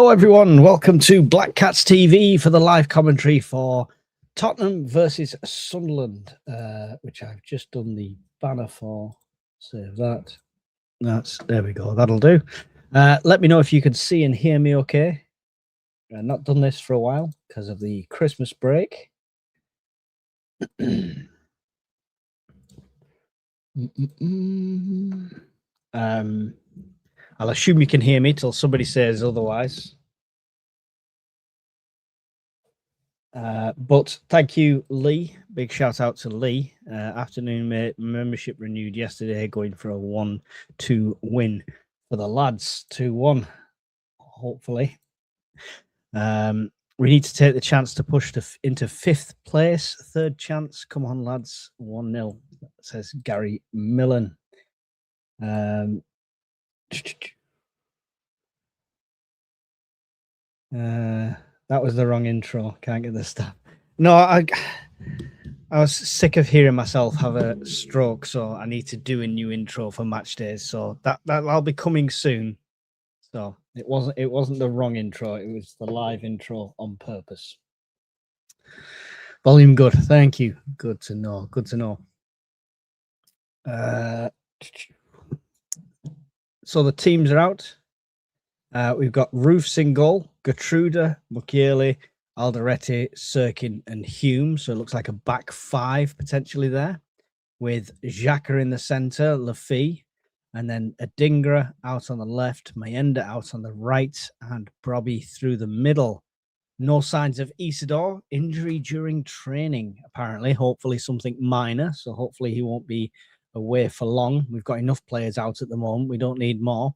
Hello, everyone. Welcome to Black Cats TV for the live commentary for Tottenham versus Sunderland, which I've just done the banner for. Save that. There we go. That'll do. Let me know if you can see and hear me okay. I've not done this for a while because of the Christmas break. I'll assume you can hear me till somebody says otherwise. But thank you, Lee. Big shout out to Lee. Afternoon membership renewed yesterday, going for a 1-2 win for the lads. 2-1, hopefully. We need to take the chance to push into 5th place. Third chance. Come on, lads. 1-0, says Gary Millen. That was the wrong intro. Can't get the stuff. No, I was sick of hearing myself have a stroke, so I need to do a new intro for match days. So that'll be coming soon. So it wasn't the wrong intro. It was the live intro on purpose. Volume good. Thank you. Good to know. Good to know. So the teams are out. We've got Roofs in goal, Gertruda, Mukiele, Alderete, Sirkin, and Hume. So it looks like a back 5 potentially there, with Xhaka in the centre, Lafi, and then Adingra out on the left, Mayenda out on the right, and Brobby through the middle. No signs of Isidore. Injury during training, apparently. Hopefully something minor, so hopefully he won't be away for long. We've got enough players out at the moment. We don't need more.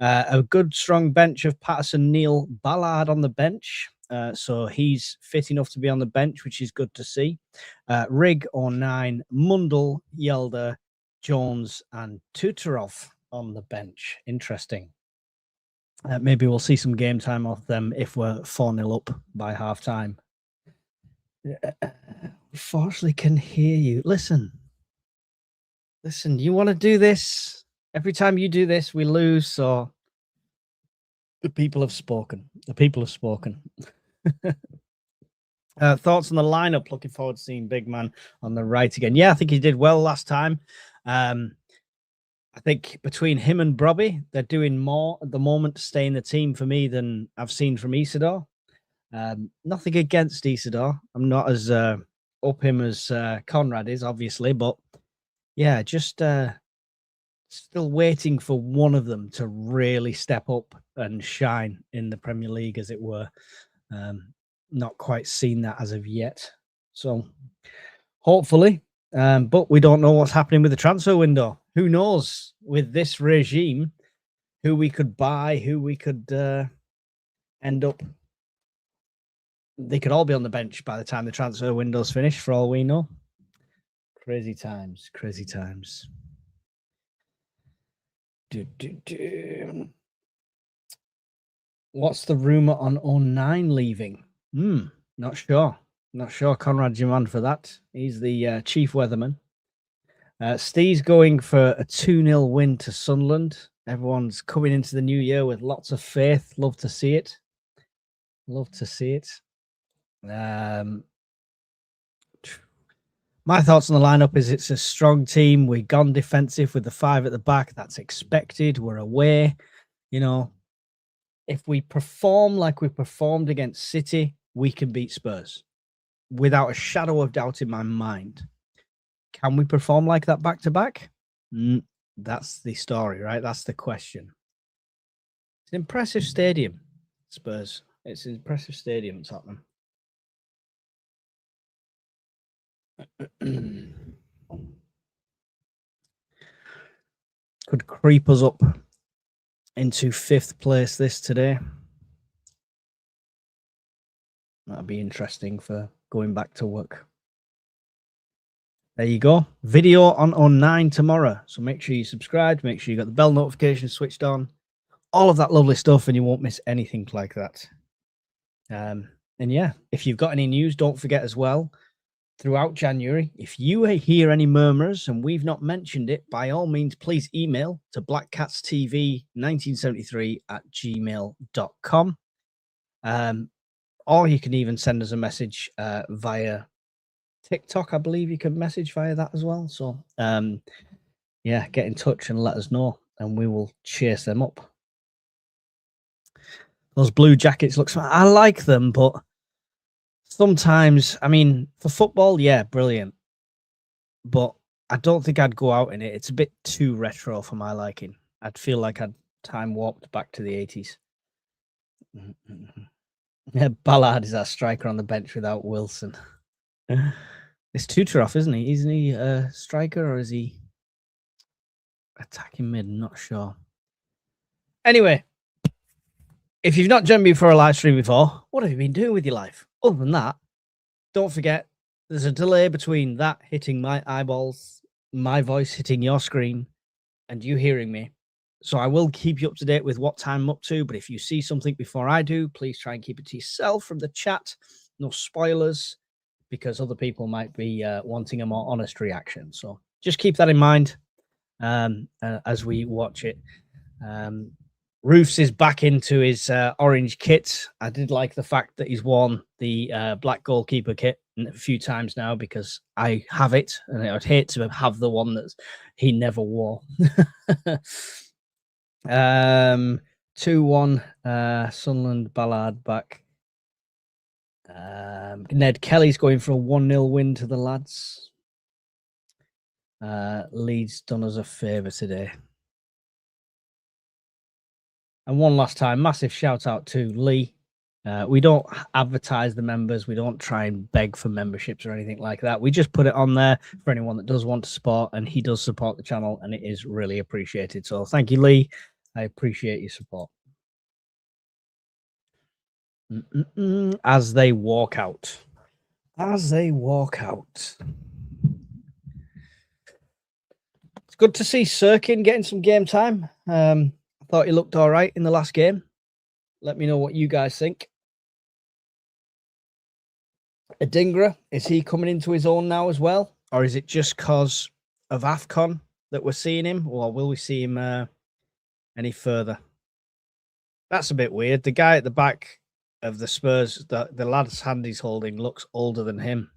A good, strong bench of Patterson, Neil, Ballard on the bench. So he's fit enough to be on the bench, which is good to see. Rig or 9, Mundell, Yelder, Jones, and Tutorov on the bench. Interesting. Maybe we'll see some game time off them if we're 4-0 up by half time. Unfortunately, can hear you. Listen, you want to do this? Every time you do this, we lose. So the people have spoken. The people have spoken. Thoughts on the lineup? Looking forward to seeing Big Man on the right again. Yeah, I think he did well last time. I think between him and Brobby, they're doing more at the moment to stay in the team for me than I've seen from Isidore. Nothing against Isidore. I'm not as up him as Conrad is, obviously. But yeah, just... still waiting for one of them to really step up and shine in the Premier League, as it were. Not quite seen that as of yet. So hopefully, but we don't know what's happening with the transfer window. Who knows with this regime, who we could buy, who we could end up. They could all be on the bench by the time the transfer window's finished, for all we know. Crazy times, crazy times. What's the rumor on 09 leaving? Not sure. Not sure. Conrad Jaman for that. He's the chief weatherman. Steve's going for a 2-0 win to Sunderland. Everyone's coming into the new year with lots of faith. Love to see it. Love to see it. My thoughts on the lineup is it's a strong team. We've gone defensive with the 5 at the back. That's expected. We're away. You know, if we perform like we performed against City, we can beat Spurs without a shadow of doubt in my mind. Can we perform like that back-to-back? That's the story, right? That's the question. It's an impressive stadium, Spurs. It's an impressive stadium, Tottenham. Could creep us up into 5th place this today. That'd be interesting for going back to work. There you go. Video on 09 tomorrow. So make sure you subscribe. Make sure you got the bell notification switched on. All of that lovely stuff, and you won't miss anything like that. And yeah, if you've got any news, don't forget as well, throughout January, if you hear any murmurs and we've not mentioned it, by all means, please email to blackcatstv1973@gmail.com. Or you can even send us a message via TikTok. I believe you can message via that as well. So, yeah, get in touch and let us know, and we will chase them up. Those blue jackets look smart. I like them, but sometimes, I mean, for football, yeah, brilliant. But I don't think I'd go out in it. It's a bit too retro for my liking. I'd feel like I'd time warped back to the 80s. Yeah, Ballard is our striker on the bench without Wilson. It's Tutorov, isn't he? Isn't he a striker or is he attacking mid? I'm not sure. Anyway, if you've not joined me for a live stream before, what have you been doing with your life? Other than that, don't forget there's a delay between that hitting my eyeballs, my voice hitting your screen, and you hearing me. So I will keep you up to date with what time I'm up to. But if you see something before I do, please try and keep it to yourself from the chat. No spoilers, because other people might be wanting a more honest reaction. So just keep that in mind as we watch it. Roofs is back into his orange kit. I did like the fact that he's worn the black goalkeeper kit a few times now because I have it, and I'd hate to have the one that he never wore. 2-1 Sunderland. Ballard back. Ned Kelly's going for a 1-0 win to the lads. Leeds done us a favour today. And one last time, massive shout out to Lee. We don't advertise the members. We don't try and beg for memberships or anything like that. We just put it on there for anyone that does want to support, and he does support the channel, and it is really appreciated. So thank you, Lee. I appreciate your support. As they walk out. As they walk out. It's good to see Sirkin getting some game time. I thought he looked all right in the last game. Let me know what you guys think. Adingra, is he coming into his own now as well? Or is it just because of AFCON that we're seeing him? Or will we see him any further? That's a bit weird. The guy at the back of the Spurs, the lad's hand he's holding, looks older than him.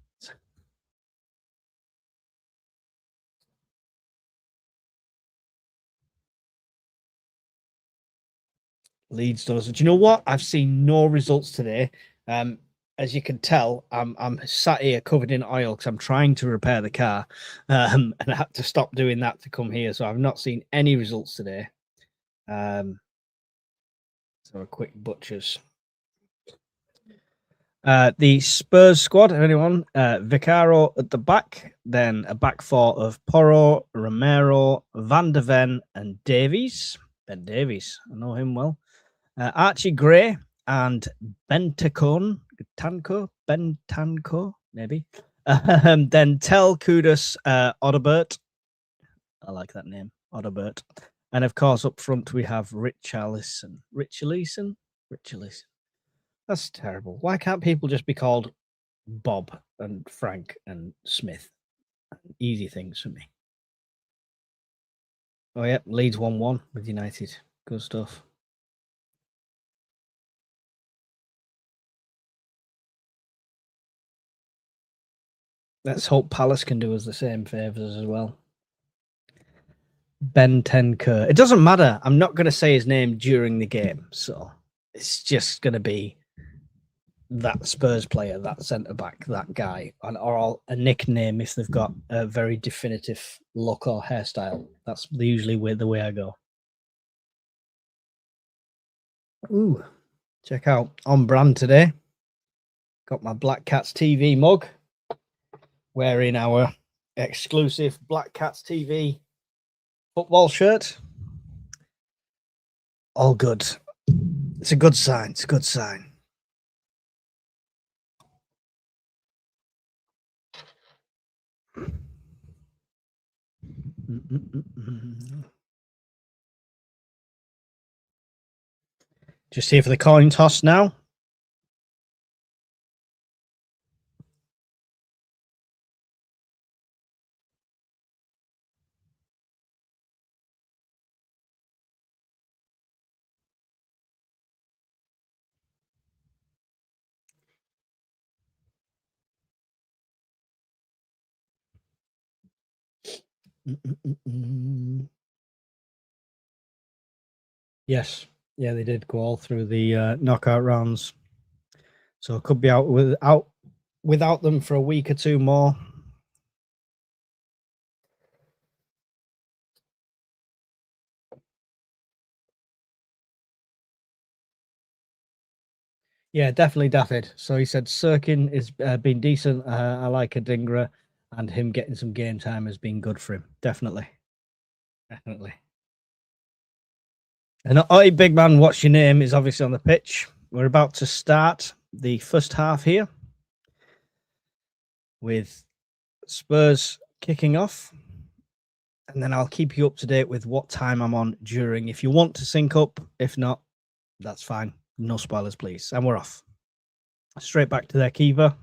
Leeds does. Do you know what? I've seen no results today. As you can tell, I'm sat here covered in oil because I'm trying to repair the car, and I had to stop doing that to come here. So I've not seen any results today. So a quick butchers. The Spurs squad, if anyone, Vicaro at the back, then a back four of Porro, Romero, Van de Ven, and Davies. Ben Davies, I know him well. Archie Gray and Bentancur, maybe. Then Tel Kudus, Odobert. I like that name, Odobert. And of course, up front, we have Richarlison. That's terrible. Why can't people just be called Bob and Frank and Smith? Easy things for me. Oh, yeah. Leeds 1-1 with United. Good stuff. Let's hope Palace can do us the same favours as well. Bentancur. It doesn't matter. I'm not going to say his name during the game. So it's just going to be that Spurs player, that centre back, that guy, or a nickname if they've got a very definitive look or hairstyle. That's usually the way I go. Ooh, check out on brand today. Got my Black Cats TV mug, wearing our exclusive Black Cats TV football shirt. All good. It's a good sign. It's a good sign. Just here for the coin toss now. Yes, yeah, they did go all through the knockout rounds, so it could be out without them for a week or two more. Yeah, definitely Daffyd. So he said Sirkin has been decent. I like Adingra, and him getting some game time has been good for him. Definitely. Definitely. And Oi, big man, what's your name? Is obviously on the pitch. We're about to start the first half here with Spurs kicking off. And then I'll keep you up to date with what time I'm on during. If you want to sync up, if not, that's fine. No spoilers, please. And we're off. Straight back to their keeper.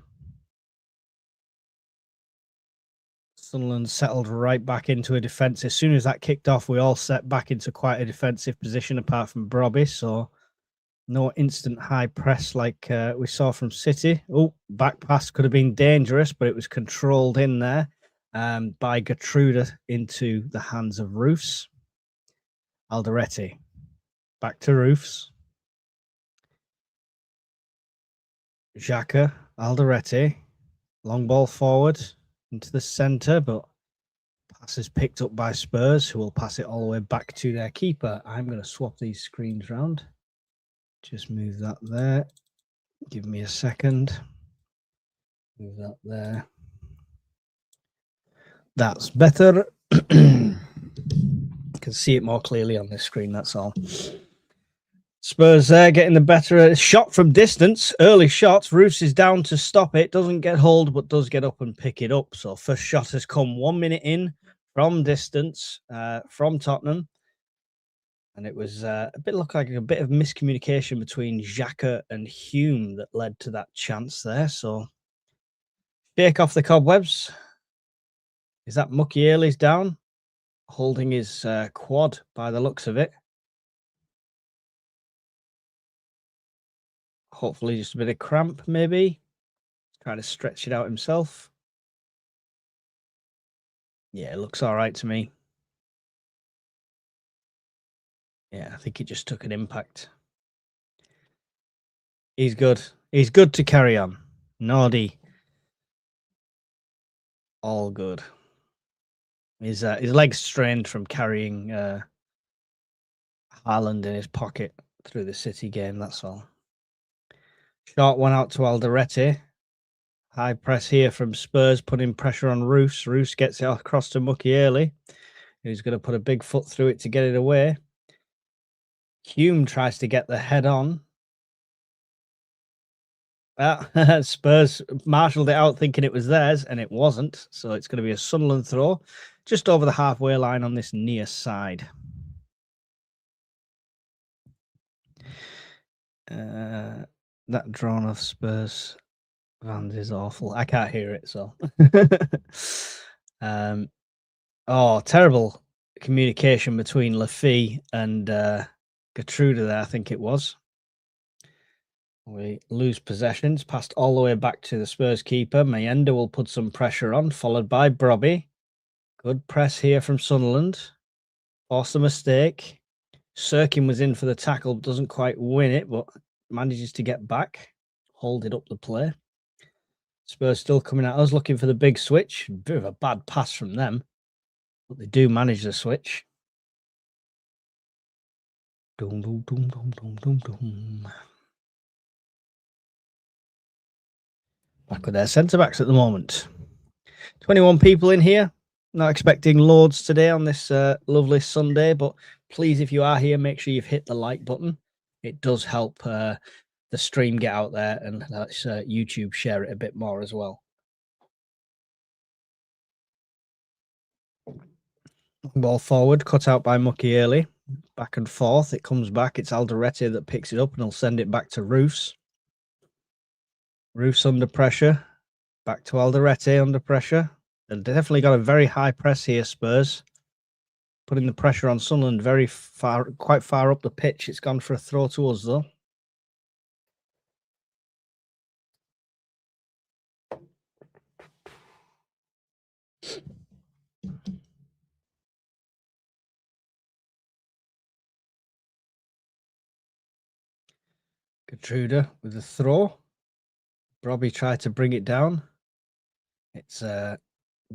Sunderland settled right back into a defence. As soon as that kicked off, we all set back into quite a defensive position apart from Brobby. So no instant high press like we saw from City. Oh, back pass could have been dangerous, but it was controlled in there by Gertrude into the hands of Roofs. Alderete. Back to Roofs. Xhaka, Alderete. Long ball forward into the centre, but pass is picked up by Spurs, who will pass it all the way back to their keeper. I'm going to swap these screens round. Just move that there. Give me a second. Move that there. That's better. You can see it more clearly on this screen, that's all. Spurs there getting the better. Shot from distance. Early shot. Roos is down to stop it. Doesn't get hold, but does get up and pick it up. So first shot has come 1 minute in from distance from Tottenham. And it was a bit looked like a bit of miscommunication between Xhaka and Hume that led to that chance there. So shake off the cobwebs. Is that Mukiele's down? Holding his quad by the looks of it. Hopefully just a bit of cramp, maybe. Trying to stretch it out himself. Yeah, it looks all right to me. Yeah, I think he just took an impact. He's good. He's good to carry on. Nordy. All good. His legs strained from carrying Haaland in his pocket through the City game, that's all. Short one out to Alderete. High press here from Spurs, putting pressure on Roos. Roos gets it across to Mukiele, who's going to put a big foot through it to get it away. Hume tries to get the head on. Spurs marshalled it out thinking it was theirs, and it wasn't. So it's going to be a Sunderland throw just over the halfway line on this near side. That drawn of Spurs Vans is awful. I can't hear it, so. Oh, terrible communication between Lafay and Gertrude there, I think it was. We lose possessions, passed all the way back to the Spurs keeper. Mayenda will put some pressure on, followed by Brobby. Good press here from Sunderland. Forced a mistake. Sirkin was in for the tackle, doesn't quite win it, but manages to get back, hold it up the play. Spurs still coming at us, looking for the big switch. Bit of a bad pass from them, but they do manage the switch. Dum, dum, dum, dum, dum, dum, dum. Back with their centre backs at the moment. 21 people in here. Not expecting loads today on this lovely Sunday, but please, if you are here, make sure you've hit the like button. It does help the stream get out there, and let's YouTube share it a bit more as well. Ball forward, cut out by Mukiele. Back and forth. It comes back. It's Alderete that picks it up and he'll send it back to Roos. Roos under pressure. Back to Alderete under pressure. They've definitely got a very high press here, Spurs. Putting the pressure on Sunderland very far, quite far up the pitch. It's gone for a throw to us, though. Gertruda with the throw. Robbie tried to bring it down. It's going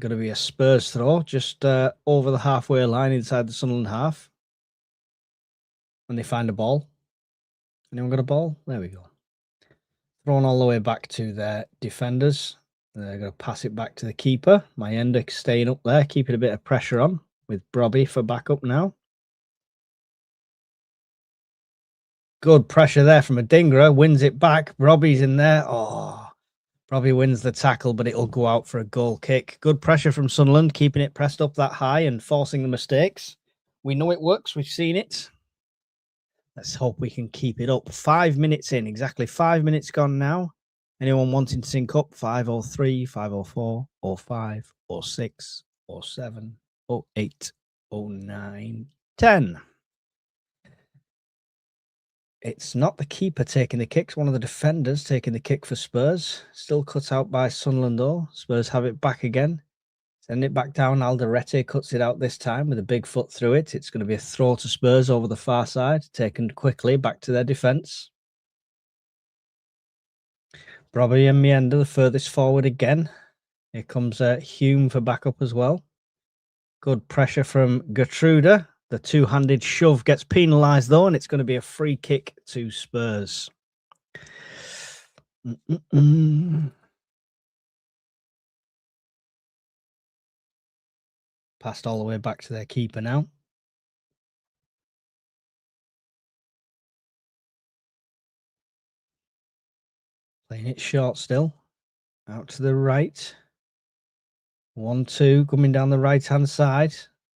to be a Spurs throw, just over the halfway line inside the Sunderland half. And they find a ball. Anyone got a ball? There we go. Thrown all the way back to their defenders. They're going to pass it back to the keeper. Mayenda staying up there, keeping a bit of pressure on with Robbie for backup now. Good pressure there from Adingra. Wins it back. Robbie's in there. Oh, Robbie wins the tackle, but it'll go out for a goal kick. Good pressure from Sunderland, keeping it pressed up that high and forcing the mistakes. We know it works. We've seen it. Let's hope we can keep it up. 5 minutes in. Exactly 5 minutes gone now. Anyone wanting to sync up? 503, 504, 05, 06, 07, 08, 09, 10. It's not the keeper taking the kicks, one of the defenders taking the kick for Spurs. Still cut out by Sunderland though. Spurs have it back again. Send it back down. Alderete cuts it out this time with a big foot through it. It's going to be a throw to Spurs over the far side. Taken quickly back to their defence. Robbie and Mayenda the furthest forward again. Here comes Hume for backup as well. Good pressure from Gertruda. The two-handed shove gets penalised though, and it's going to be a free kick to Spurs. Passed all the way back to their keeper now. Playing it short still. Out to the right. 1-2 coming down the right-hand side.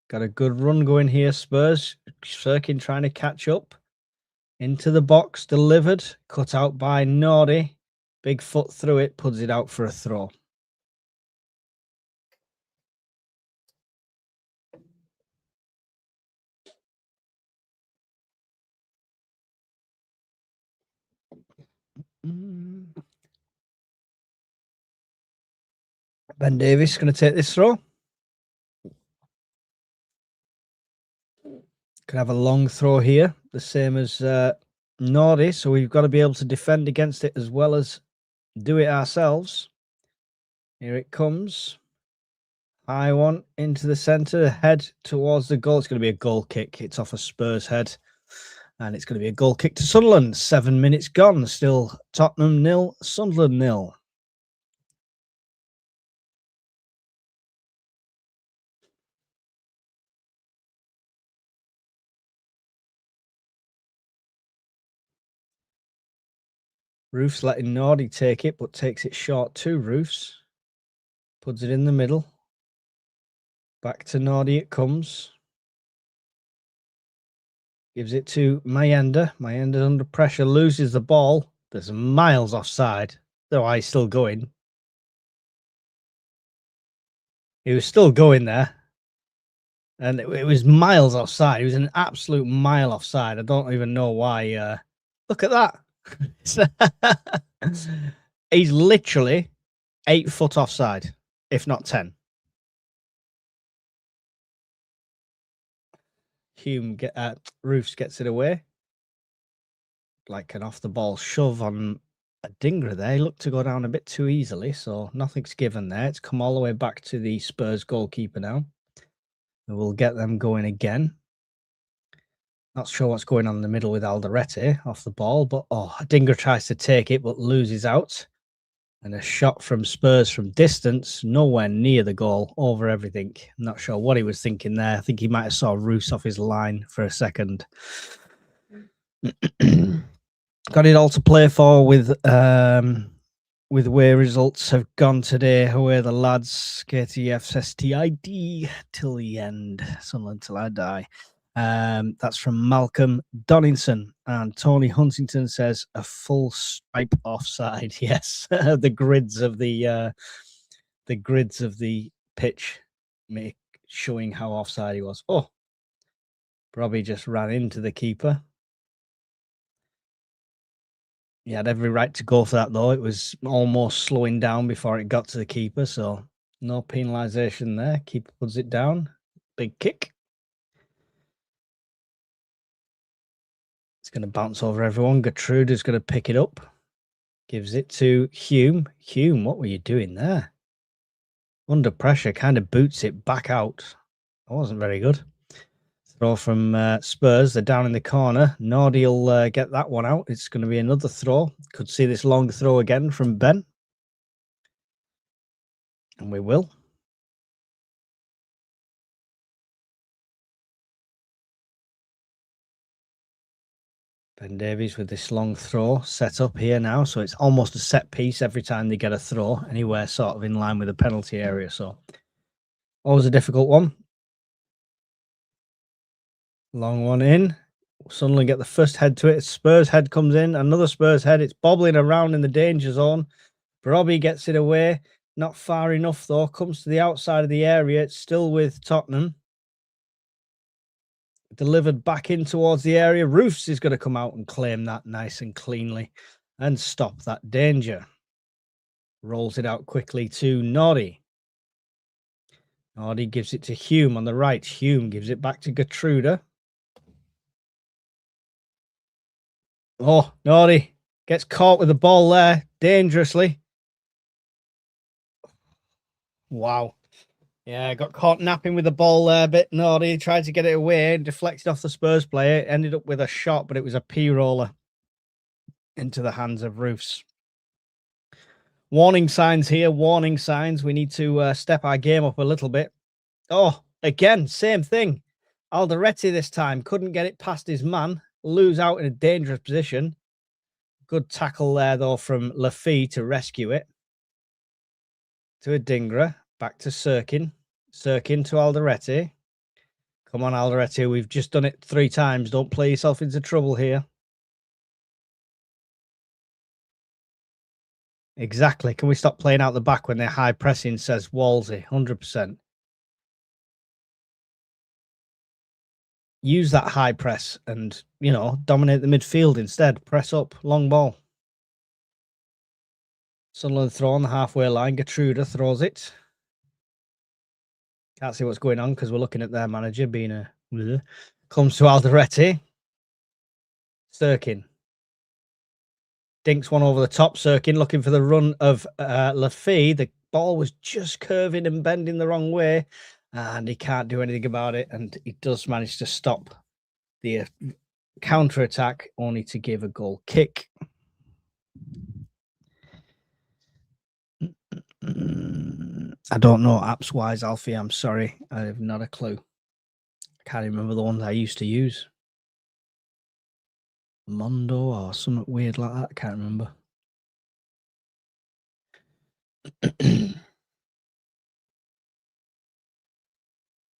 Got a good run going here, Spurs. Sirkin trying to catch up. Into the box, delivered. Cut out by Nordy. Big foot through it, puts it out for a throw. Ben Davies going to take this throw. Could have a long throw here, the same as Nordy. So we've got to be able to defend against it as well as do it ourselves. Here it comes. High one into the centre, head towards the goal. It's going to be a goal kick. It's off a Spurs head. And it's going to be a goal kick to Sunderland. 7 minutes gone. Still Tottenham 0, Sunderland 0. Roofs letting Nordy take it, but takes it short to Roofs. Puts it in the middle. Back to Nordy it comes. Gives it to Mayenda. Mayenda's under pressure, loses the ball. There's miles offside. Though he's still going. He was still going there. And it was miles offside. It was an absolute mile offside. I don't even know why. Look at that. He's literally 8 foot offside, if not 10. Roofs gets it away. Like an off the ball shove on Adingra there. He looked to go down a bit too easily, so nothing's given there. It's come all the way back to the Spurs goalkeeper now. And we'll get them going again. Not sure what's going on in the middle with Alderete off the ball, but Adingra tries to take it but loses out. And a shot from Spurs from distance, nowhere near the goal, over everything. Not sure what he was thinking there. I think he might have saw Roos off his line for a second. Got it all to play for with where results have gone today. Where the lads, KTF's STID till the end. Sunderland till I die. That's from Malcolm Donington, and Tony Huntington says a full stripe offside. Yes, the grids of the pitch showing how offside he was. Oh, Robbie just ran into the keeper. He had every right to go for that, though. It was almost slowing down before it got to the keeper, so no penalisation there. Keeper puts it down. Big kick. going to bounce over everyone. Gertrude's going to pick it up. Gives it to Hume. Hume, what were you doing there? Under pressure, kind of boots it back out. That wasn't very good. Throw from Spurs. They're down in the corner. Nordy will get that one out. It's going to be another throw. Could see this long throw again from Ben. And we will. Ben Davies with this long throw set up here now. So it's almost a set piece every time they get a throw. Anywhere sort of in line with the penalty area. So always a difficult one. Long one in. Sunderland get the first head to it. Spurs head comes in. Another Spurs head. It's bobbling around in the danger zone. Robbie gets it away. Not far enough, though. Comes to the outside of the area. It's still with Tottenham. Delivered back in towards the area. Roofs is going to come out and claim that nice and cleanly and stop that danger. Rolls it out quickly to Nordy. Nordy gives it to Hume on the right. Hume gives it back to Gertrude. Oh, Nordy gets caught with the ball there dangerously. Wow. Yeah, got caught napping with the ball there a bit. Nordy tried to get it away and deflected off the Spurs player. Ended up with a shot, but it was a P-roller into the hands of Roofs. Warning signs here. Warning signs. We need to step our game up a little bit. Oh, again, same thing. Alderete this time. Couldn't get it past his man. Lose out in a dangerous position. Good tackle there, though, from Lafee to rescue it. To Adingra. Back to Sirkin. Sirkin to Alderete. Come on, Alderete. We've just done it 3 times. Don't play yourself into trouble here. Exactly. Can we stop playing out the back when they're high pressing, says Wolsey. 100%. Use that high press and, dominate the midfield instead. Press up. Long ball. Sunderland throw on the halfway line. Gertrude throws it. Can't see what's going on because we're looking at their manager being a... Comes to Alderete. Sirkin. Dinks one over the top. Sirkin looking for the run of Lafee. The ball was just curving and bending the wrong way. And he can't do anything about it. And he does manage to stop the counter-attack, only to give a goal kick. I don't know apps-wise, Alfie. I'm sorry. I have not a clue. I can't remember the ones I used to use. Mondo or something weird like that. I can't remember.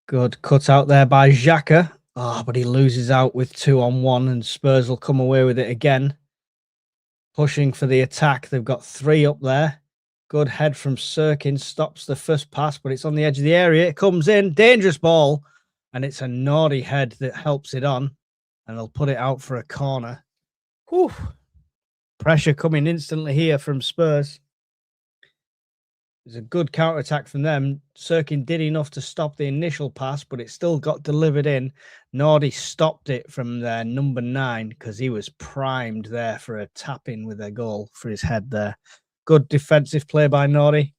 Good cut out there by Xhaka. Oh, but he loses out with 2-on-1 and Spurs will come away with it again. Pushing for the attack. They've got 3 up there. Good head from Sirkin. Stops the first pass, but it's on the edge of the area. It comes in. Dangerous ball. And it's a Nordy head that helps it on. And they'll put it out for a corner. Whew. Pressure coming instantly here from Spurs. It's a good counter-attack from them. Sirkin did enough to stop the initial pass, but it still got delivered in. Nordy stopped it from their number 9 because he was primed there for a tap-in with a goal for his head there. Good defensive play by Nordy.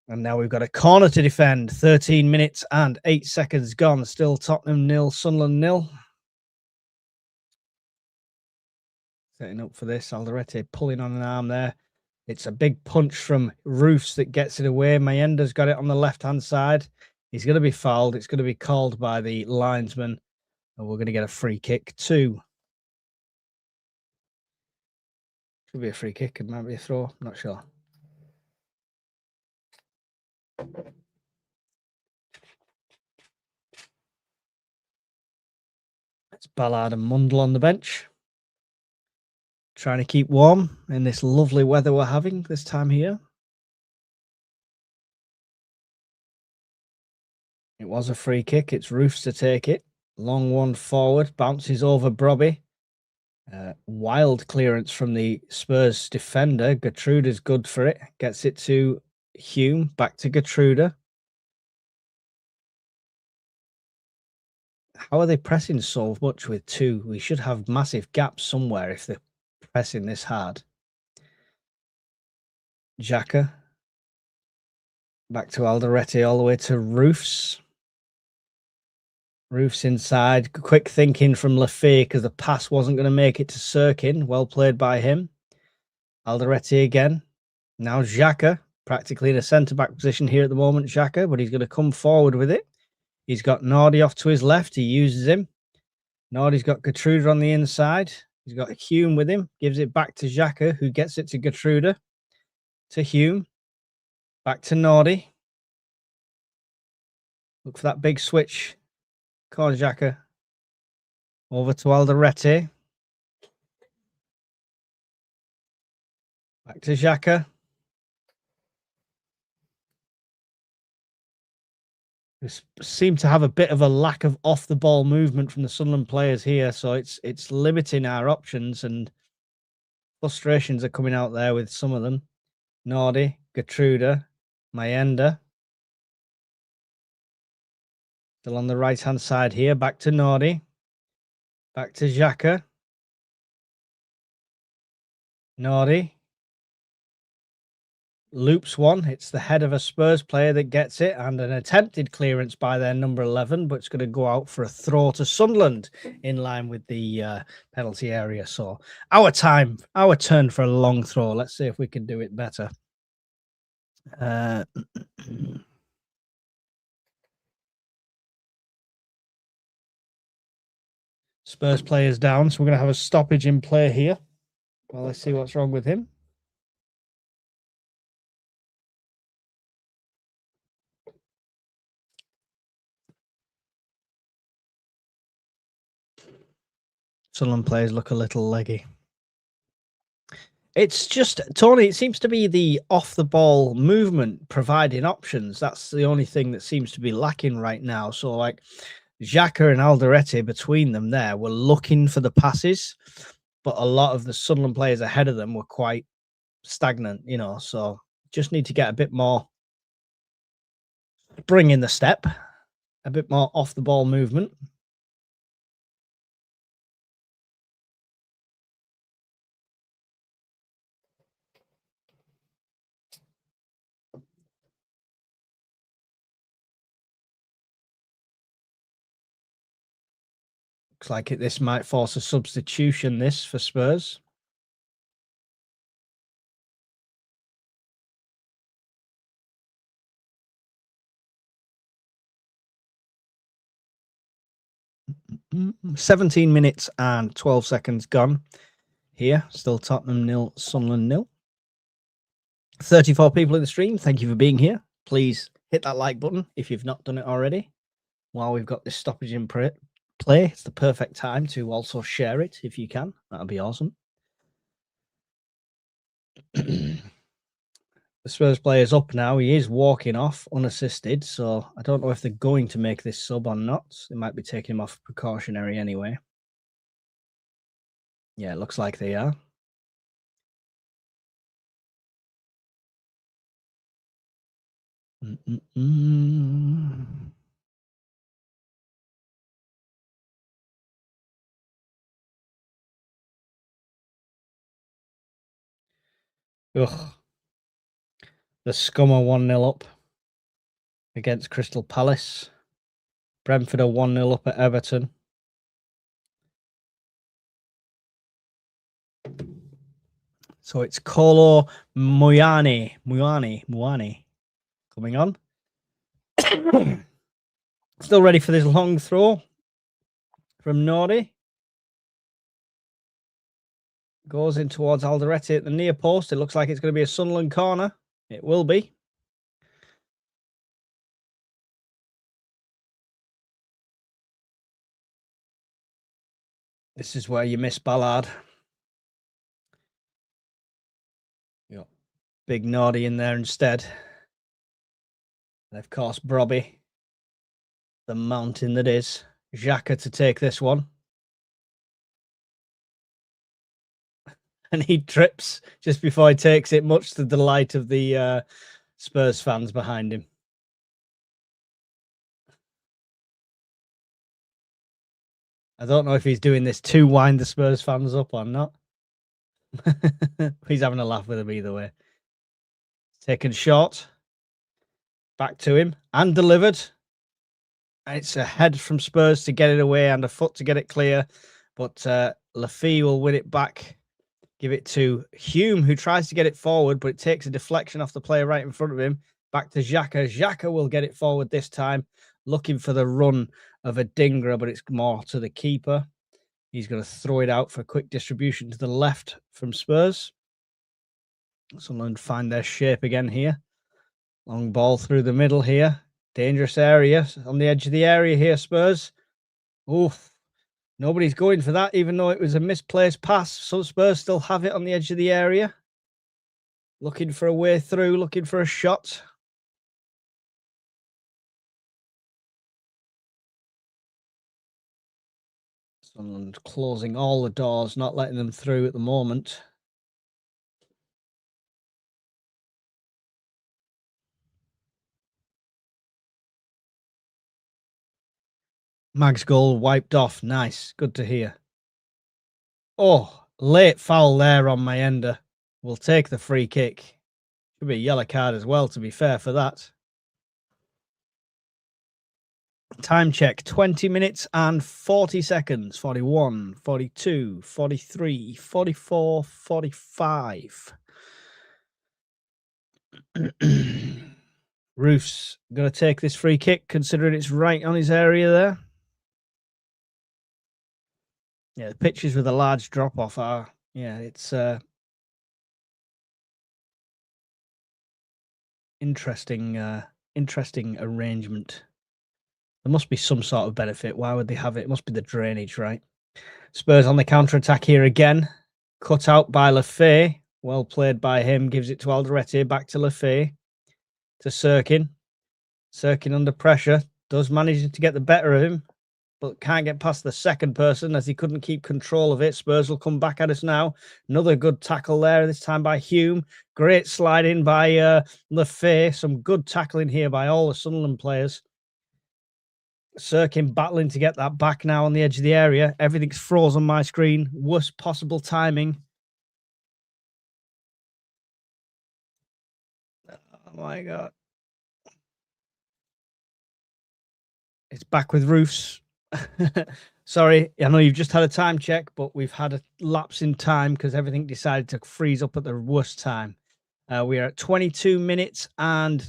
And now we've got a corner to defend. 13 minutes and 8 seconds gone. Still Tottenham 0, Sunderland 0. Setting up for this. Alderete pulling on an arm there. It's a big punch from Roofs that gets it away. Mayenda's got it on the left-hand side. He's going to be fouled. It's going to be called by the linesman. And we're going to get a free kick too. Could be a free kick. It might be a throw. I'm not sure. It's Ballard and Mundle on the bench. Trying to keep warm in this lovely weather we're having this time here. It was a free kick. It's Roofs to take it. Long one forward. Bounces over Brobby. Wild clearance from the Spurs defender. Gertrude is good for it. Gets it to Hume. Back to Gertrude. How are they pressing so much with 2? We should have massive gaps somewhere if they're pressing this hard. Xhaka. Back to Alderete, all the way to Roofs. Roofs inside. Quick thinking from Lafay because the pass wasn't going to make it to Sirkin. Well played by him. Alderete again. Now Xhaka, practically in a centre-back position here at the moment, Xhaka, but he's going to come forward with it. He's got Nardi off to his left. He uses him. Nardi's got Gertrude on the inside. He's got Hume with him. Gives it back to Xhaka, who gets it to Gertrude. To Hume. Back to Nardi. Look for that big switch. Come on, Xhaka. Over to Alderete. Back to Xhaka. We seem to have a bit of a lack of off-the-ball movement from the Sunderland players here, so it's limiting our options, and frustrations are coming out there with some of them. Nardi, Gertrude, Mayenda. Still on the right-hand side here. Back to Nardi. Back to Xhaka. Nardi. Loops one. It's the head of a Spurs player that gets it, and an attempted clearance by their number 11, but it's going to go out for a throw to Sunderland in line with the penalty area. So our turn for a long throw. Let's see if we can do it better. Spurs players down, so we're going to have a stoppage in play here. Well, let's see what's wrong with him. Sunderland players look a little leggy. It's just, Tony, it seems to be the off-the-ball movement providing options. That's the only thing that seems to be lacking right now. So, like, Xhaka and Alderete between them there were looking for the passes, but a lot of the Sunderland players ahead of them were quite stagnant, you know, so just need to get a bit more spring in the step, a bit more off-the-ball movement. Looks like this might force a substitution, this, for Spurs. Mm-hmm. 17 minutes and 12 seconds gone here. Still Tottenham 0, Sunderland 0. 34 people in the stream. Thank you for being here. Please hit that like button if you've not done it already. While we've got this stoppage in play, it's the perfect time to also share it if you can. That'll be awesome. The Spurs player's up now. He is walking off unassisted, so I don't know if they're going to make this sub or not. They might be taking him off precautionary anyway. Yeah, it looks like they are. Ugh. The Scum are 1-0 up against Crystal Palace. Brentford are 1-0 up at Everton. So it's Kolo Muani coming on. Still ready for this long throw from Nardi. Goes in towards Alderete at the near post. It looks like it's going to be a Sunderland corner. It will be. This is where you miss Ballard. Yep. Big Nardi in there instead. And of course, Brobby. The mountain that is. Xhaka to take this one. And he trips just before he takes it, much to the delight of the Spurs fans behind him. I don't know if he's doing this to wind the Spurs fans up or not. He's having a laugh with him either way. Taken short. Back to him and delivered. And it's a head from Spurs to get it away and a foot to get it clear. But Lafay will win it back. Give it to Hume, who tries to get it forward, but it takes a deflection off the player right in front of him. Back to Xhaka. Xhaka will get it forward this time, looking for the run of a Dingra, but it's more to the keeper. He's going to throw it out for a quick distribution to the left from Spurs. Sunderland find their shape again here. Long ball through the middle here. Dangerous area on the edge of the area here, Spurs. Oof. Nobody's going for that, even though it was a misplaced pass. So Spurs still have it on the edge of the area. Looking for a way through, looking for a shot. Sunderland closing all the doors, not letting them through at the moment. Mag's goal wiped off. Nice. Good to hear. Oh, late foul there on Mayenda. We'll take the free kick. Should be a yellow card as well, to be fair for that. Time check, 20 minutes and 40 seconds. 41, 42, 43, 44, 45. Roof's going to take this free kick, considering it's right on his area there. Yeah, the pitches with a large drop-off are, yeah, it's interesting arrangement. There must be some sort of benefit. Why would they have it? It must be the drainage, right? Spurs on the counter-attack here again. Cut out by Lafay. Well played by him. Gives it to Alderete. Back to Lafay. To Sirkin. Sirkin under pressure. Does manage to get the better of him, but can't get past the second person as he couldn't keep control of it. Spurs will come back at us now. Another good tackle there, this time by Hume. Great sliding by Lafay. Some good tackling here by all the Sunderland players. Sirkin battling to get that back now on the edge of the area. Everything's froze on my screen. Worst possible timing. Oh my God. It's back with Roofs. Sorry, I know you've just had a time check, but we've had a lapse in time because everything decided to freeze up at the worst time. We are at 22 minutes and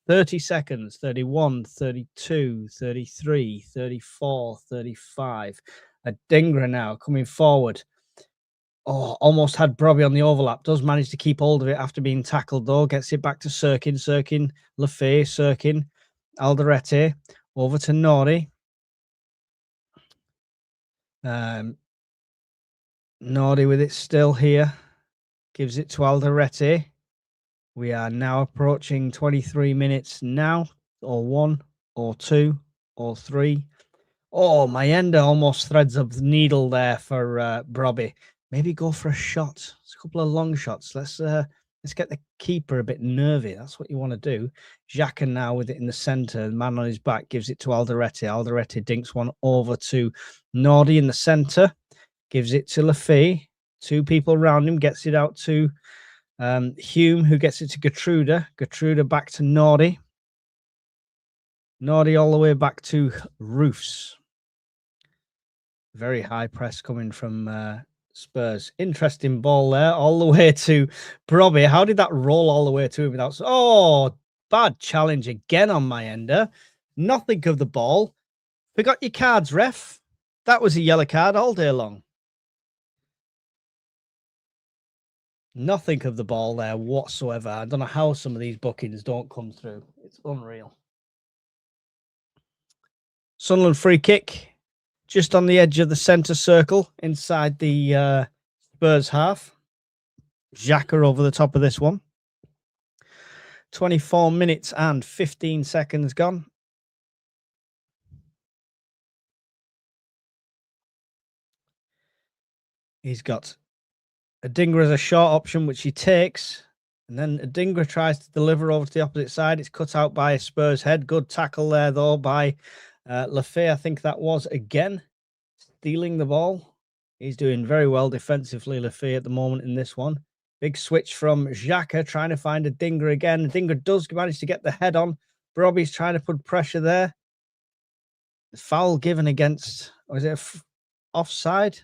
30 seconds, 31, 32, 33, 34, 35. A Dingra now coming forward. Oh, almost had Brobby on the overlap. Does manage to keep hold of it after being tackled, though. Gets it back to Sirkin. Sirkin, Lafay, Sirkin, Alderete. Over to Nori. Nori with it still here. Gives it to Alderete. We are now approaching 23 minutes now, or 1, or 2, or 3. Oh, Mayenda almost threads a needle there for Brobby. Maybe go for a shot. It's a couple of long shots. Let's get the keeper a bit nervy. That's what you want to do. Xhaka now with it in the centre. The man on his back gives it to Alderete. Alderete dinks one over to Nordi in the centre. Gives it to Lafay. Two people around him. Gets it out to Hume, who gets it to Gertrude. Gertrude back to Nordi. Nordi all the way back to Roofs. Very high press coming from Spurs. Interesting ball there, all the way to Brobby. How did that roll all the way to him without... Oh, bad challenge again on Mayenda. Nothing of the ball. Forgot your cards, ref. That was a yellow card all day long. Nothing of the ball there whatsoever. I don't know how some of these bookings don't come through. It's unreal. Sunderland free kick. Just on the edge of the centre circle inside the Spurs half. Xhaka over the top of this one. 24 minutes and 15 seconds gone. He's got Adingra as a short option, which he takes. And then Adingra tries to deliver over to the opposite side. It's cut out by a Spurs head. Good tackle there, though, by Lafay. I think that was again. stealing the ball. He's doing very well defensively, Lafay, at the moment in this one. Big switch from Xhaka, trying to find a Dinger again. Dinger does manage to get the head on. Brobbey's trying to put pressure there. Foul given against, or is it offside?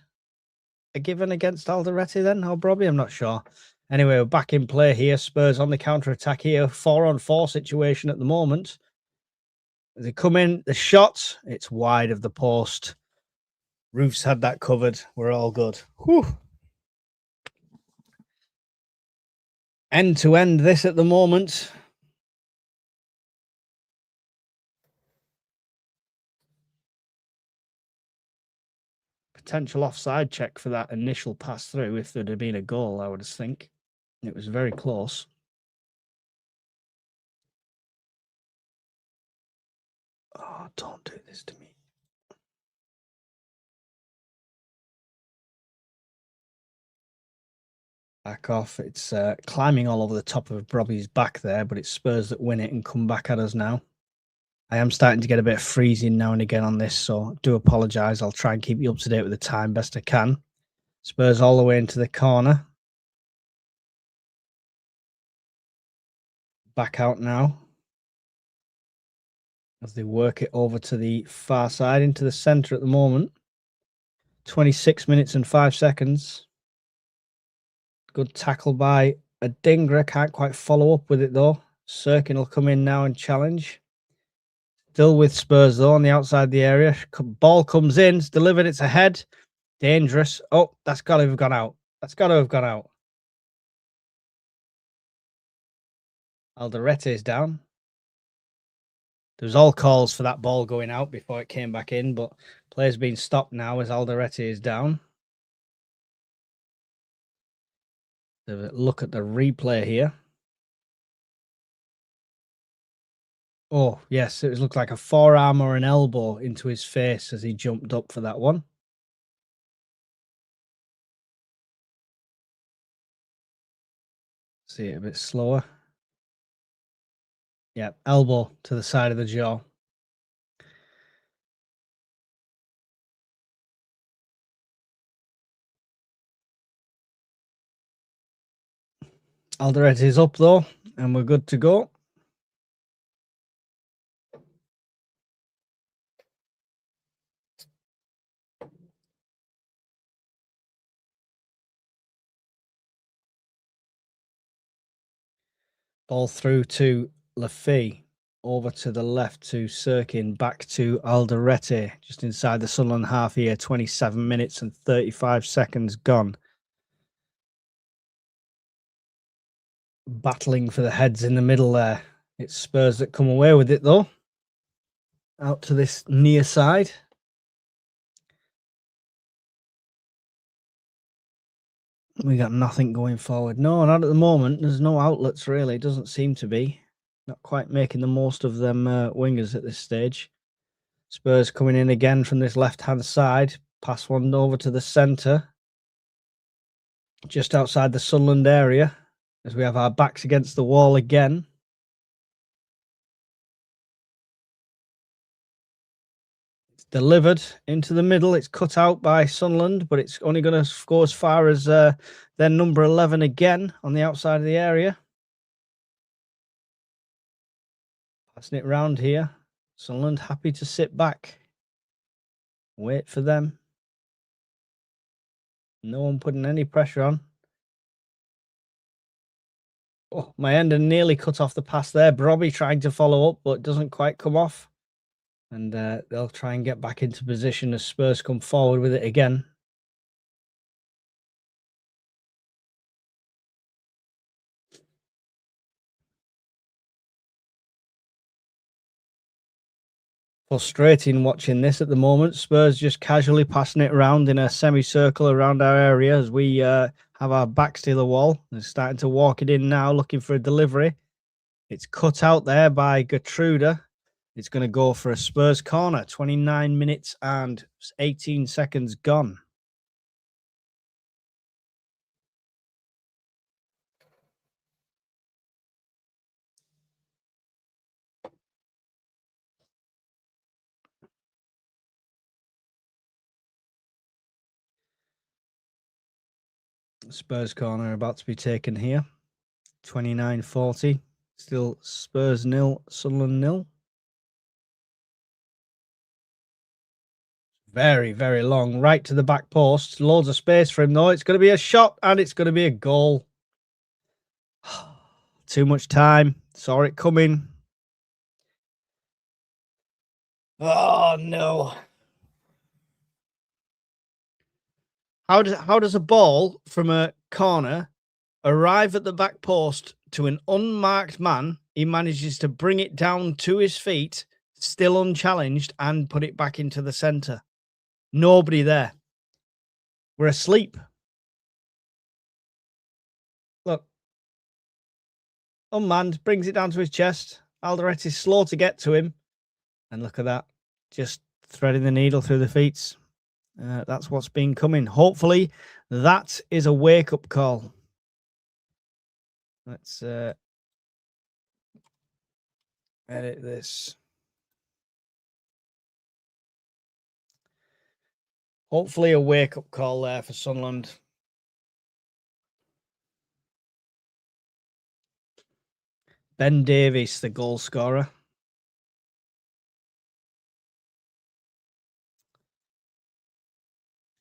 A given against Alderete then, or Brobbey? I'm not sure. Anyway, we're back in play here. Spurs on the counter-attack here. 4-on-4 situation at the moment. As they come in, the shot, it's wide of the post. Roof's had that covered. We're all good. Whew. End to end this at the moment. Potential offside check for that initial pass through if there'd have been a goal, I would think. It was very close. Oh, don't do this to me. Back off. It's climbing all over the top of Brobbey's back there, but it's Spurs that win it and come back at us now. I am starting to get a bit of freezing now and again on this, so do apologise. I'll try and keep you up to date with the time best I can. Spurs all the way into the corner. Back out now as they work it over to the far side into the centre at the moment. 26 minutes and 5 seconds. Good tackle by a Dinger. Can't quite follow up with it though. Sirkin will come in now and challenge. Still with Spurs though on the outside of the area. Ball comes in. It's delivered. It's ahead. Dangerous. Oh, that's got to have gone out. That's got to have gone out. Alderete is down. There was all calls for that ball going out before it came back in, but play's been stopped now as Alderete is down. Look at the replay here. Oh, yes, it looked like a forearm or an elbow into his face as he jumped up for that one. See it a bit slower. Yeah, elbow to the side of the jaw. Alderete is up though, and we're good to go. Ball through to Lafay, over to the left to Sirkin, back to Alderete, just inside the Sunderland half here. 27 minutes and 35 seconds gone. Battling for the heads in the middle there. It's Spurs that come away with it though. Out to this near side. We got nothing going forward. No, not at the moment. There's no outlets really. It doesn't seem to be. Not quite making the most of them wingers at this stage. Spurs coming in again from this left-hand side. Pass one over to the centre. Just outside the Sunderland area. As we have our backs against the wall again. It's delivered into the middle. It's cut out by Sunderland, but it's only going to go as far as their number 11 again on the outside of the area. Passing it round here. Sunderland happy to sit back. Wait for them. No one putting any pressure on. Oh, my ender nearly cut off the pass there. Brobbey trying to follow up, but doesn't quite come off. And they'll try and get back into position as Spurs come forward with it again. Frustrating watching this at the moment. Spurs just casually passing it around in a semicircle around our area as we have our backs to the wall. They're starting to walk it in now, looking for a delivery. It's cut out there by Gertrude. It's going to go for a Spurs corner. 29 minutes and 18 seconds gone. Spurs corner about to be taken here. 29-40. Still Spurs 0, Sunderland 0. Very, very long. Right to the back post. Loads of space for him, though. It's going to be a shot, and it's going to be a goal. Too much time. Saw it coming. Oh, no. How does a ball from a corner arrive at the back post to an unmarked man? He manages to bring it down to his feet, still unchallenged, and put it back into the centre. Nobody there. We're asleep. Look. Unmanned, brings it down to his chest. Aldereti's slow to get to him. And look at that. Just threading the needle through the feet. That's what's been coming. Hopefully, that is a wake-up call. Let's edit this. Hopefully, a wake-up call there for Sunderland. Ben Davies, the goal scorer.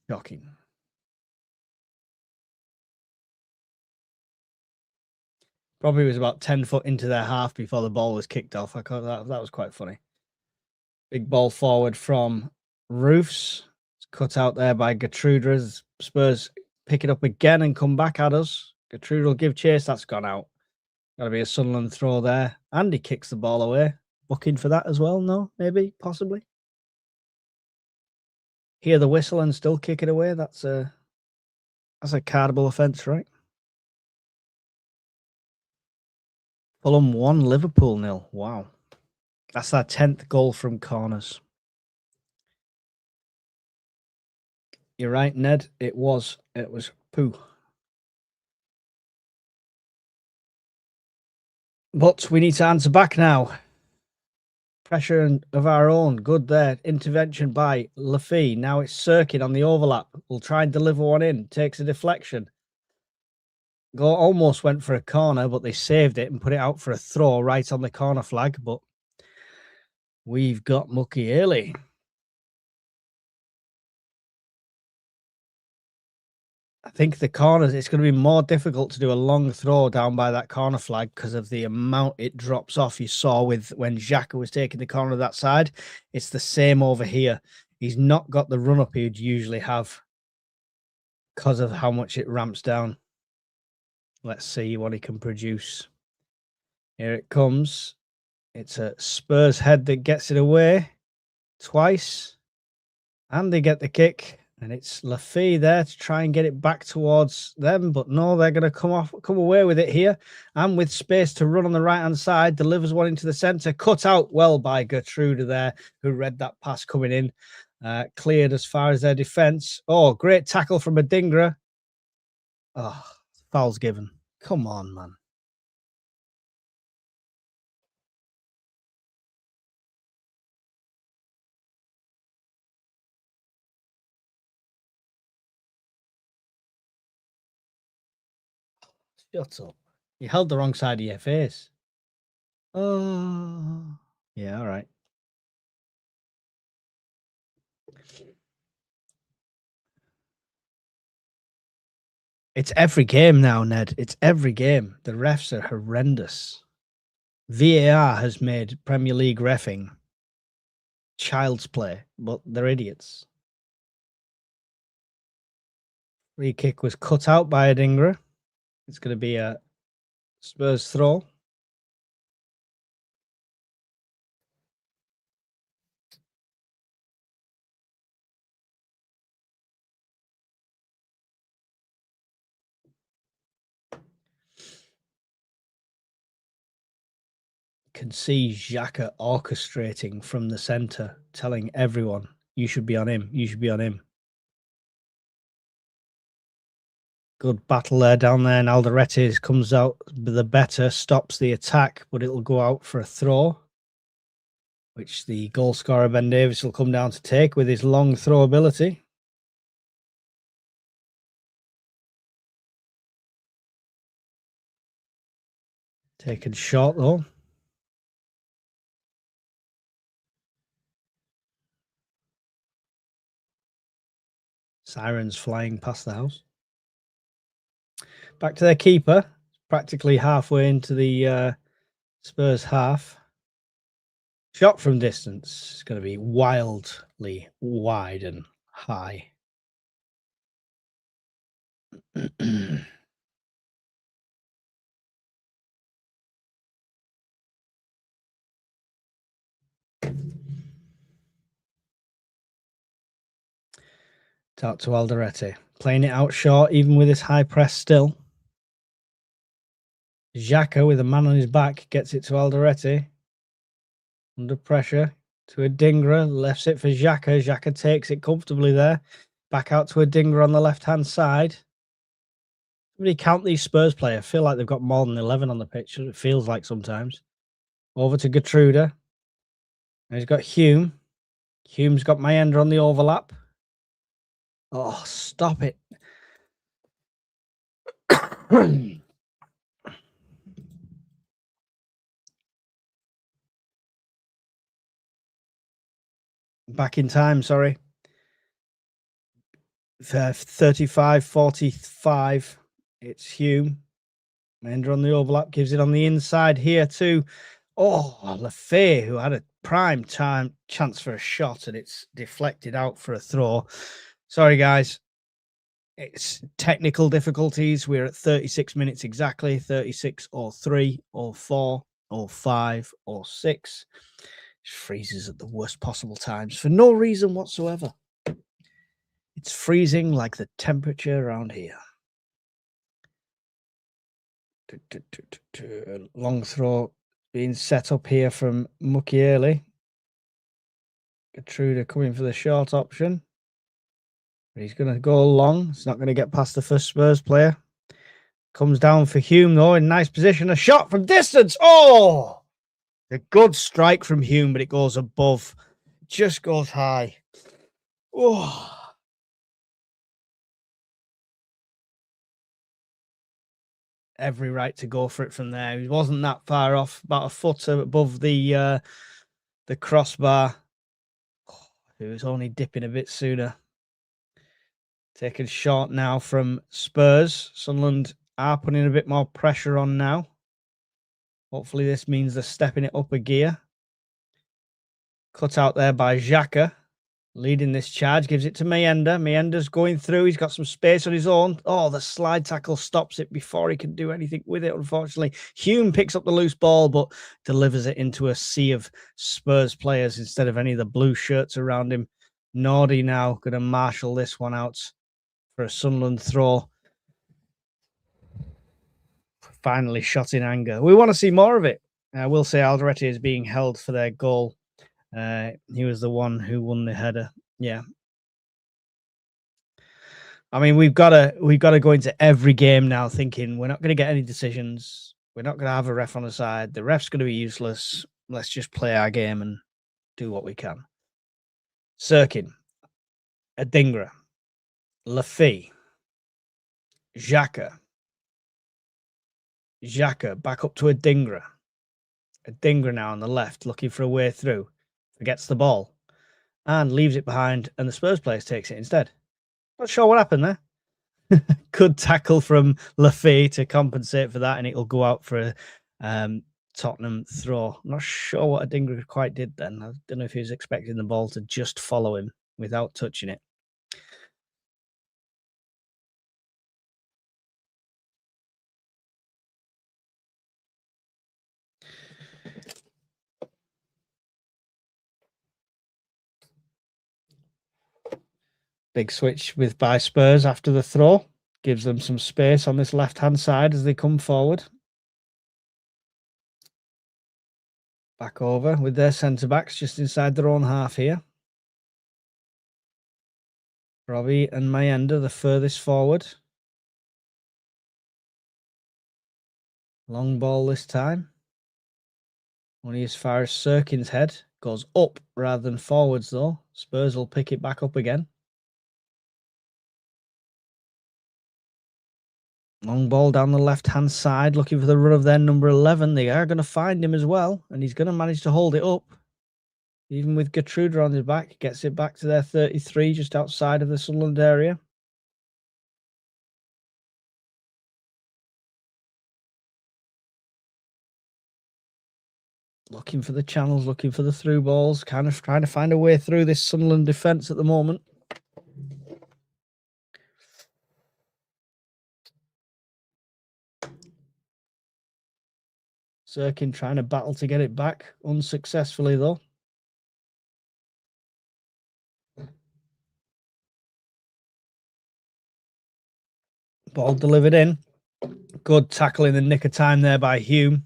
Shocking. Probably was about 10 foot into their half before the ball was kicked off. I caught that. That was quite funny. Big ball forward from Roofs. It's cut out there by Gertrude. Spurs pick it up again and come back at us. Gertrude will give chase. That's gone out. Got to be a Sunderland throw there. Andy kicks the ball away. Looking for that as well? No? Maybe? Possibly? Hear the whistle and still kick it away? That's a cardable offence, right? Fulham 1, Liverpool 0. Wow. That's our 10th goal from corners. You're right, Ned. It was poo. But we need to answer back now. Pressure of our own. Good there. Intervention by Lafee. Now it's Sirkin on the overlap. We'll try and deliver one in. Takes a deflection. Goal almost went for a corner, but they saved it and put it out for a throw right on the corner flag. But we've got Mukiele. I think the corners, it's going to be more difficult to do a long throw down by that corner flag because of the amount it drops off. You saw with when Xhaka was taking the corner of that side. It's the same over here. He's not got the run up he'd usually have because of how much it ramps down. Let's see what he can produce. Here it comes. It's a Spurs head that gets it away twice. And they get the kick. And it's Lafee there to try and get it back towards them. But no, they're going to come away with it here. And with space to run on the right-hand side, delivers one into the centre. Cut out well by Gertrude there, who read that pass coming in. Cleared as far as their defence. Oh, great tackle from Adingra. Oh, foul's given. Come on, man. Shut up. You held the wrong side of your face. Oh, yeah, all right. It's every game now, Ned. It's every game. The refs are horrendous. VAR has made Premier League reffing child's play, but they're idiots. Free kick was cut out by Adingra. It's going to be a Spurs throw. Can see Xhaka orchestrating from the centre, telling everyone, you should be on him, you should be on him. Good battle there down there, and Alderete comes out the better, stops the attack, but it'll go out for a throw, which the goal scorer Ben Davies will come down to take with his long throw ability. Taken short though. Sirens flying past the house. Back to their keeper. Practically halfway into the Spurs half. Shot from distance. It's going to be wildly wide and high. Out to Alderete. Playing it out short, even with his high press still. Xhaka, with a man on his back, gets it to Alderete. Under pressure to Adingra. Lefts it for Xhaka. Xhaka takes it comfortably there. Back out to Adingra on the left-hand side. Somebody count these Spurs players. I feel like they've got more than 11 on the pitch. It feels like sometimes. Over to Gertruda. And he's got Hume. Hume's got Mayenda on the overlap. Oh, stop it. Back in time, sorry. 35-45. It's Hume. Mayenda on the overlap. Gives it on the inside here too. Oh, Lafay, who had a prime time chance for a shot, and it's deflected out for a throw. Sorry, guys. It's technical difficulties. We're at 36 minutes exactly. 36 or 3 or 4 or 5 or 6. It freezes at the worst possible times for no reason whatsoever. It's freezing like the temperature around here. Long throw being set up here from Mukiele. Gertruda coming for the short option. He's going to go long. It's not going to get past the first Spurs player. Comes down for Hume, though, in nice position. A shot from distance. Oh! A good strike from Hume, but it goes above. Just goes high. Oh! Every right to go for it from there. He wasn't that far off, about a foot above the crossbar. Oh, he was only dipping a bit sooner. Taken short now from Spurs. Sunderland are putting a bit more pressure on now. Hopefully this means they're stepping it up a gear. Cut out there by Xhaka. Leading this charge, gives it to Mayenda. Mayenda's going through. He's got some space on his own. Oh, the slide tackle stops it before he can do anything with it, unfortunately. Hume picks up the loose ball, but delivers it into a sea of Spurs players instead of any of the blue shirts around him. Nordy now going to marshal this one out for a Sunderland throw. Finally shot in anger. We want to see more of it. I will say Alderete is being held for their goal. He was the one who won the header. Yeah. I mean, we've got to go into every game now thinking we're not going to get any decisions. We're not going to have a ref on the side. The ref's going to be useless. Let's just play our game and do what we can. Sirkin, Adingra, Lafay, Xhaka. Xhaka back up to Adingra. Adingra now on the left, looking for a way through. Forgets the ball and leaves it behind, and the Spurs players takes it instead. Not sure what happened there. Good tackle from Lafay to compensate for that, and it'll go out for a Tottenham throw. Not sure what Adingra quite did then. I don't know if he was expecting the ball to just follow him without touching it. Big switch by Spurs after the throw. Gives them some space on this left-hand side as they come forward. Back over with their centre-backs just inside their own half here. Robbie and Mayenda the furthest forward. Long ball this time. Only as far as Sirkin's head. Goes up rather than forwards, though. Spurs will pick it back up again. Long ball down the left-hand side, looking for the run of their number 11. They are going to find him as well, and he's going to manage to hold it up. Even with Gertruda on his back, gets it back to their 33, just outside of the Sunderland area. Looking for the channels, looking for the through balls, kind of trying to find a way through this Sunderland defence at the moment. Sirkin trying to battle to get it back, unsuccessfully though. Ball delivered in. Good tackle in the nick of time there by Hume.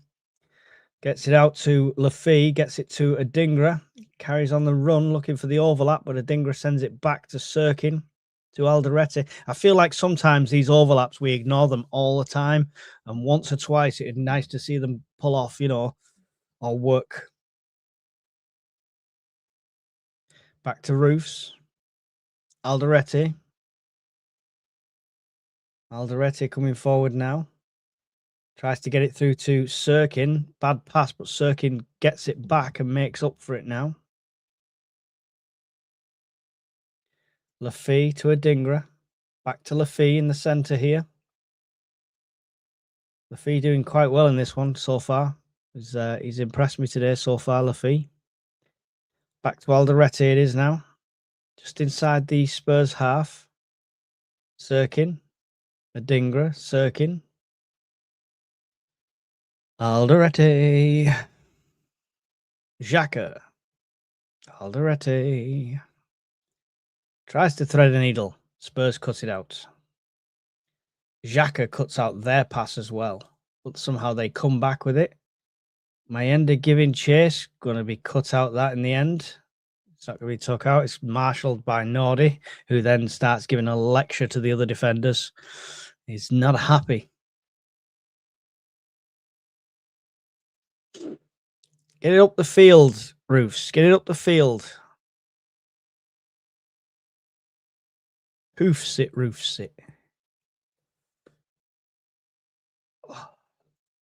Gets it out to Lafay, gets it to Adingra. Carries on the run, looking for the overlap, but Adingra sends it back to Sirkin, to Alderete. I feel like sometimes these overlaps, we ignore them all the time. And once or twice, it'd be nice to see them pull off, you know, or work. Back to Roofs. Alderete. Alderete coming forward now. Tries to get it through to Sirkin. Bad pass, but Sirkin gets it back and makes up for it now. Lafay to Adingra. Back to Lafay in the centre here. Lafay doing quite well in this one so far. He's impressed me today so far, Lafay. Back to Alderete it is now. Just inside the Spurs half. Sirkin. Adingra. Sirkin. Alderete. Xhaka. Alderete. Tries to thread a needle. Spurs cut it out. Xhaka cuts out their pass as well. But somehow they come back with it. Mayenda giving chase. Going to be cut out that in the end. It's not going to be took out. It's marshalled by Nordy, who then starts giving a lecture to the other defenders. He's not happy. Get it up the field, Roofs. Get it up the field. Hoofs it, Roofs it.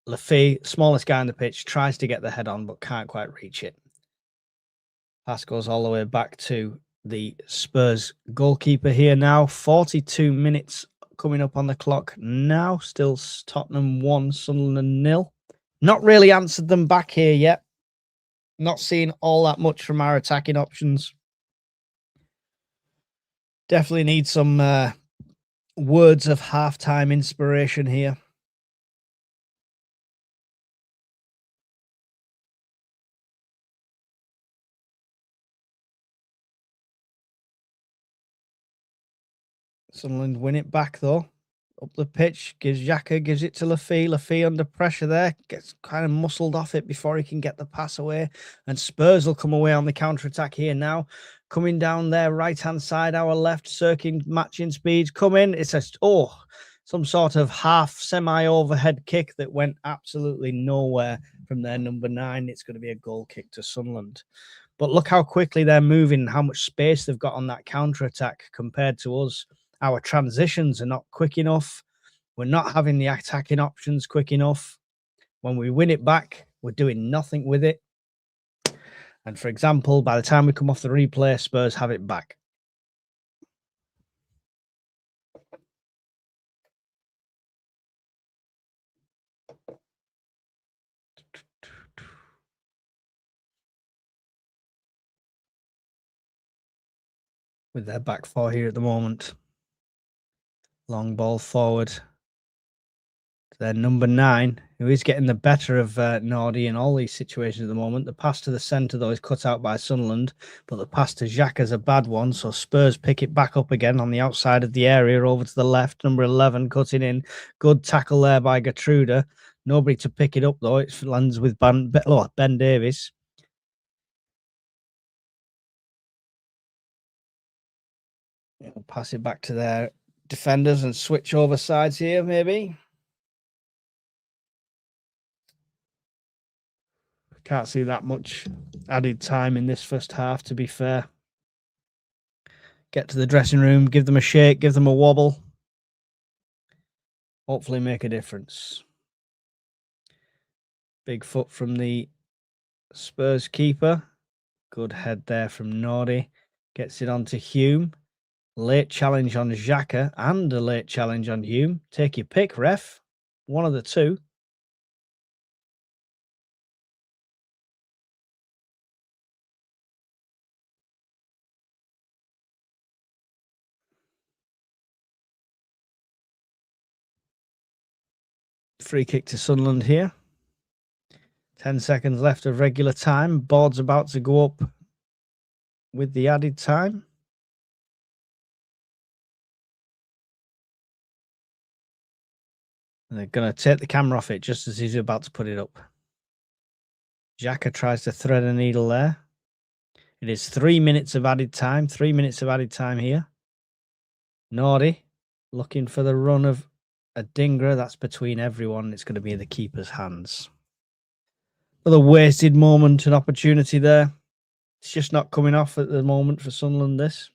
Lafay, smallest guy on the pitch, tries to get the head on, but can't quite reach it. Pass goes all the way back to the Spurs goalkeeper here now. 42 minutes coming up on the clock now. Still Tottenham 1, Sunderland 0. Not really answered them back here yet. Not seeing all that much from our attacking options. Definitely need some words of halftime inspiration here. Sunderland win it back though. Up the pitch, Xhaka gives it to Lafay. Lafay under pressure there, gets kind of muscled off it before he can get the pass away. And Spurs will come away on the counter-attack here now. Coming down their right-hand side, our left, Sirkin matching speeds. Come in, it's some sort of half semi-overhead kick that went absolutely nowhere from their number 9. It's going to be a goal kick to Sunderland. But look how quickly they're moving, how much space they've got on that counter-attack compared to us. Our transitions are not quick enough. We're not having the attacking options quick enough. When we win it back, we're doing nothing with it. And for example, by the time we come off the replay, Spurs have it back. With their back four here at the moment. Long ball forward. Their number 9, who is getting the better of Nordy in all these situations at the moment. The pass to the centre, though, is cut out by Sunderland, but the pass to Xhaka is a bad one, so Spurs pick it back up again on the outside of the area, over to the left, number 11, cutting in. Good tackle there by Gertruda. Nobody to pick it up, though. It lands with Ben Davies. We'll pass it back to their defenders and switch over sides here, maybe. Can't see that much added time in this first half, to be fair. Get to the dressing room, give them a shake, give them a wobble. Hopefully make a difference. Big foot from the Spurs keeper. Good head there from Nordy. Gets it on to Hume. Late challenge on Xhaka and a late challenge on Hume. Take your pick, ref. One of the two. Free kick to Sunderland here. 10 seconds left of regular time. Board's about to go up with the added time. And they're going to take the camera off it just as he's about to put it up. Xhaka tries to thread a needle there. It is 3 minutes of added time. 3 minutes of added time here. Nordy looking for the run of a Dingra. That's between everyone. It's going to be in the keeper's hands. Another wasted moment and opportunity there. It's just not coming off at the moment for Sunderland, this.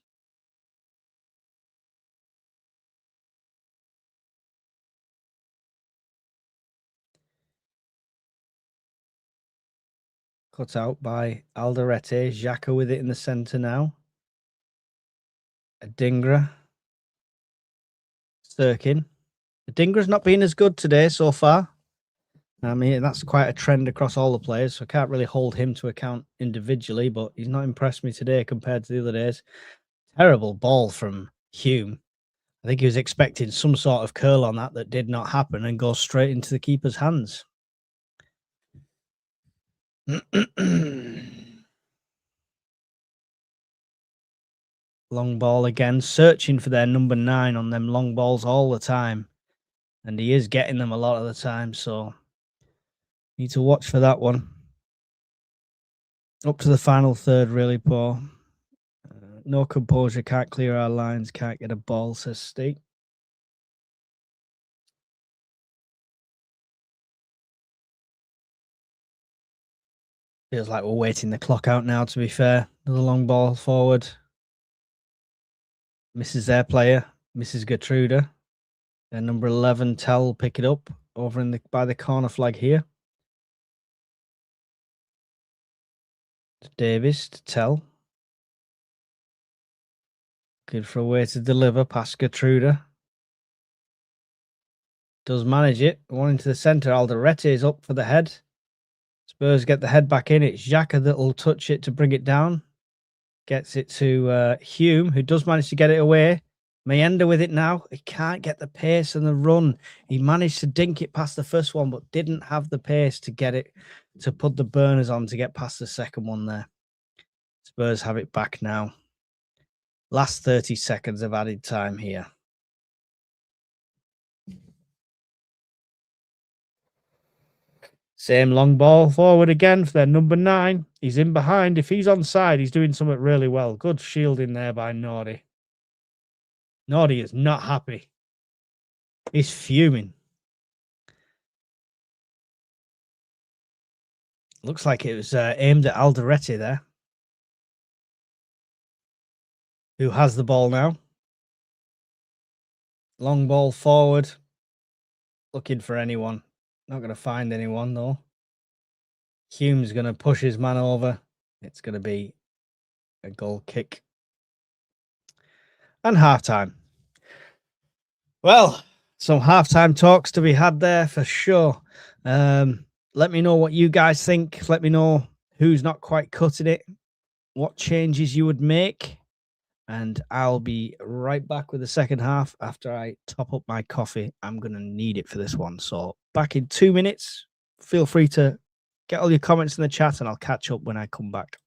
Cut out by Alderete. Xhaka with it in the centre now. A Dingra. Sturkin. The Dingra's not been as good today so far. I mean, that's quite a trend across all the players, so I can't really hold him to account individually, but he's not impressed me today compared to the other days. Terrible ball from Hume. I think he was expecting some sort of curl on that did not happen and goes straight into the keeper's hands. Long ball again, searching for their number 9 on them long balls all the time. And he is getting them a lot of the time, so need to watch for that one. Up to the final third, really poor. No composure, can't clear our lines, can't get a ball, says Steve. Feels like we're waiting the clock out now, to be fair. Another long ball forward. Misses their player, misses Gertruda. And number 11, Tell, will pick it up over by the corner flag here. To Davis, to Tell. Good for a way to deliver past Gertruda. Does manage it. One into the centre. Alderete is up for the head. Spurs get the head back in. It's Xhaka that'll touch it to bring it down. Gets it to Hume, who does manage to get it away. Mayenda with it now. He can't get the pace and the run. He managed to dink it past the first one, but didn't have the pace to get it, to put the burners on to get past the second one there. Spurs have it back now. Last 30 seconds of added time here. Same long ball forward again for their number 9. He's in behind. If he's onside, he's doing something really well. Good shielding there by Nordy. Nordy is not happy. He's fuming. Looks like it was aimed at Alderete there. Who has the ball now. Long ball forward. Looking for anyone. Not going to find anyone, though. Hume's going to push his man over. It's going to be a goal kick. And halftime. Well, some halftime talks to be had there for sure. Let me know what you guys think. Let me know who's not quite cutting it, what changes you would make. And I'll be right back with the second half after I top up my coffee. I'm going to need it for this one. So back in 2 minutes. Feel free to get all your comments in the chat and I'll catch up when I come back.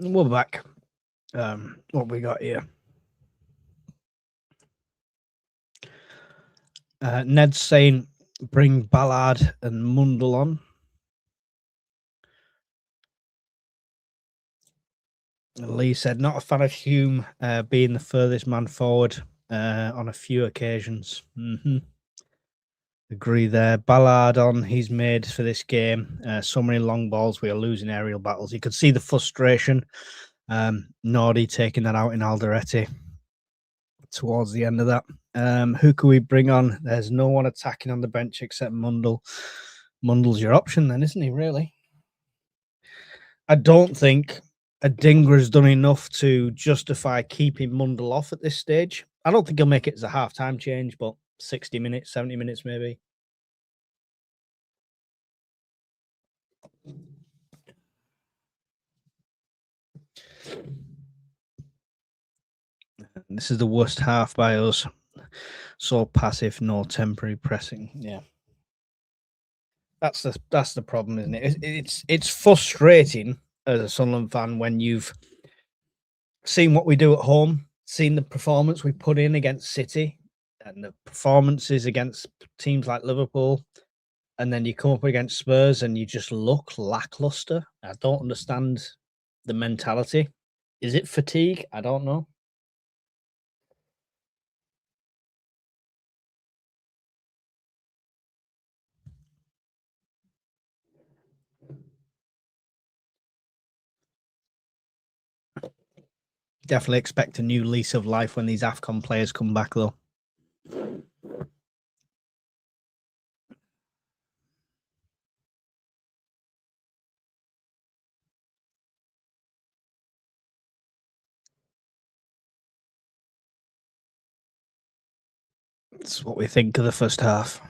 We're back. What we got here? Ned's saying bring Ballard and Mundle on. Lee said not a fan of Hume being the furthest man forward on a few occasions. Agree there. Ballard on, he's made for this game. So many long balls, we are losing aerial battles. You could see the frustration. Nordy taking that out in Alderete towards the end of that. Who can we bring on? There's no one attacking on the bench except Mundle. Mundle's your option then, isn't he, really? I don't think Adingra's done enough to justify keeping Mundle off at this stage. I don't think he'll make it as a half-time change, but 60 minutes, 70 minutes maybe. This is the worst half by us. So passive, no temporary pressing. Yeah. That's the problem, isn't it? It's frustrating as a Sunderland fan when you've seen what we do at home, seen the performance we put in against City and the performances against teams like Liverpool, and then you come up against Spurs and you just look lackluster. I don't understand the mentality. Is it fatigue? I don't know. Definitely expect a new lease of life when these AFCON players come back, though. That's what we think of the first half.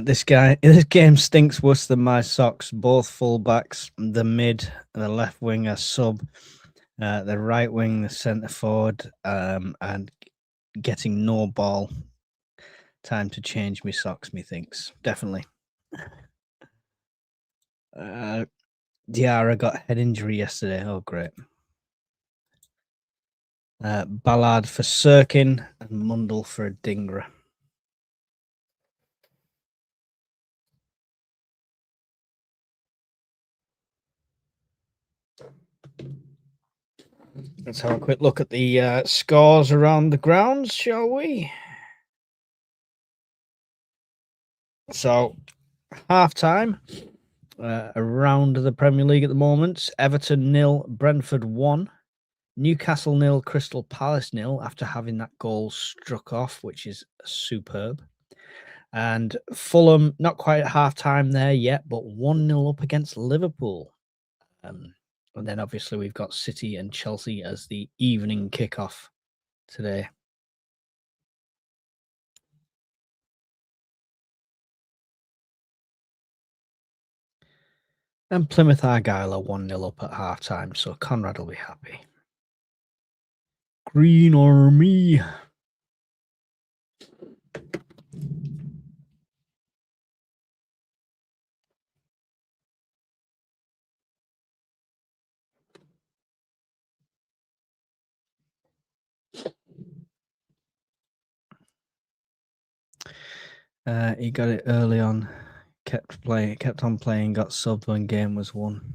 This game stinks worse than my socks. Both fullbacks, the mid, the left wing are sub, the right wing, the centre forward, and getting no ball. Time to change me socks, methinks. Definitely. Diarra got head injury yesterday. Oh, great. Ballard for Sirkin and Mundle for Adingra. Let's have a quick look at the scores around the grounds, shall we? So, half-time around the Premier League at the moment. Everton 0, Brentford 1, Newcastle 0, Crystal Palace 0 after having that goal struck off, which is superb. And Fulham, not quite at half-time there yet, but 1-0 up against Liverpool. And then obviously we've got City and Chelsea as the evening kickoff today. And Plymouth Argyle are 1-0 up at half-time, so Conrad will be happy. Green Army. He got it early on, kept on playing, got subbed when game was won.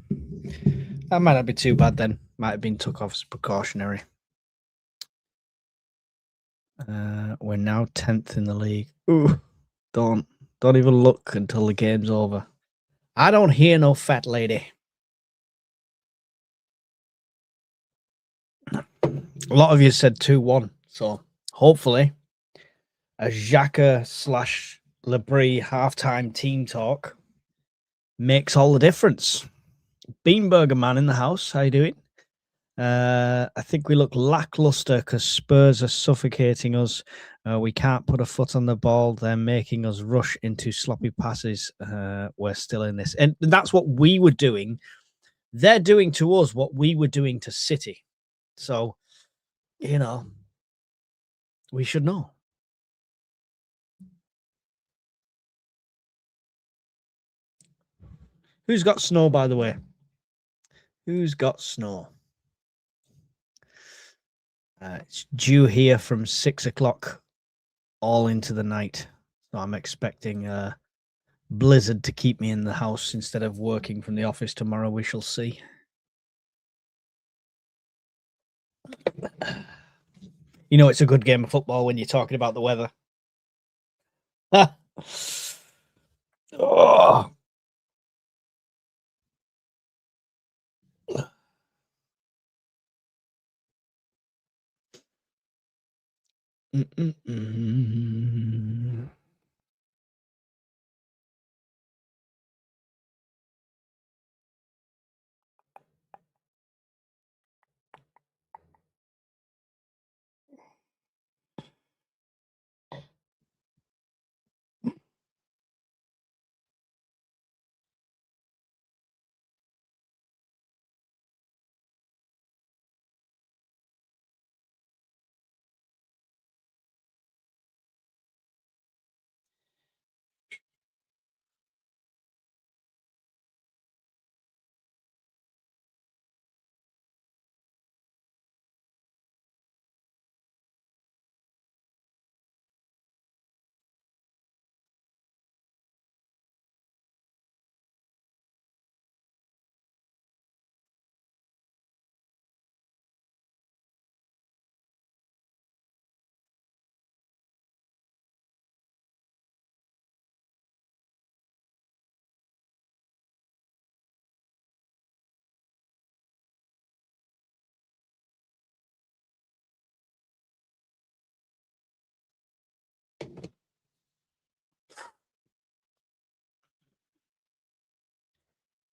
That might not be too bad then. Might have been took off as precautionary. We're now 10th in the league. Ooh, don't even look until the game's over. I don't hear no fat lady. A lot of you said 2-1, so hopefully a Xhaka / Labrie halftime team talk makes all the difference. Beanburger man in the house, how you doing? I think we look lackluster because Spurs are suffocating us. We can't put a foot on the ball. They're making us rush into sloppy passes. We're still in this. And that's what we were doing. They're doing to us what we were doing to City. So, you know, we should know. Who's got snow, by the way? Who's got snow? It's due here from 6 o'clock all into the night. So I'm expecting a blizzard to keep me in the house instead of working from the office tomorrow. We shall see. You know, it's a good game of football when you're talking about the weather. Oh. Mm-mm-mm.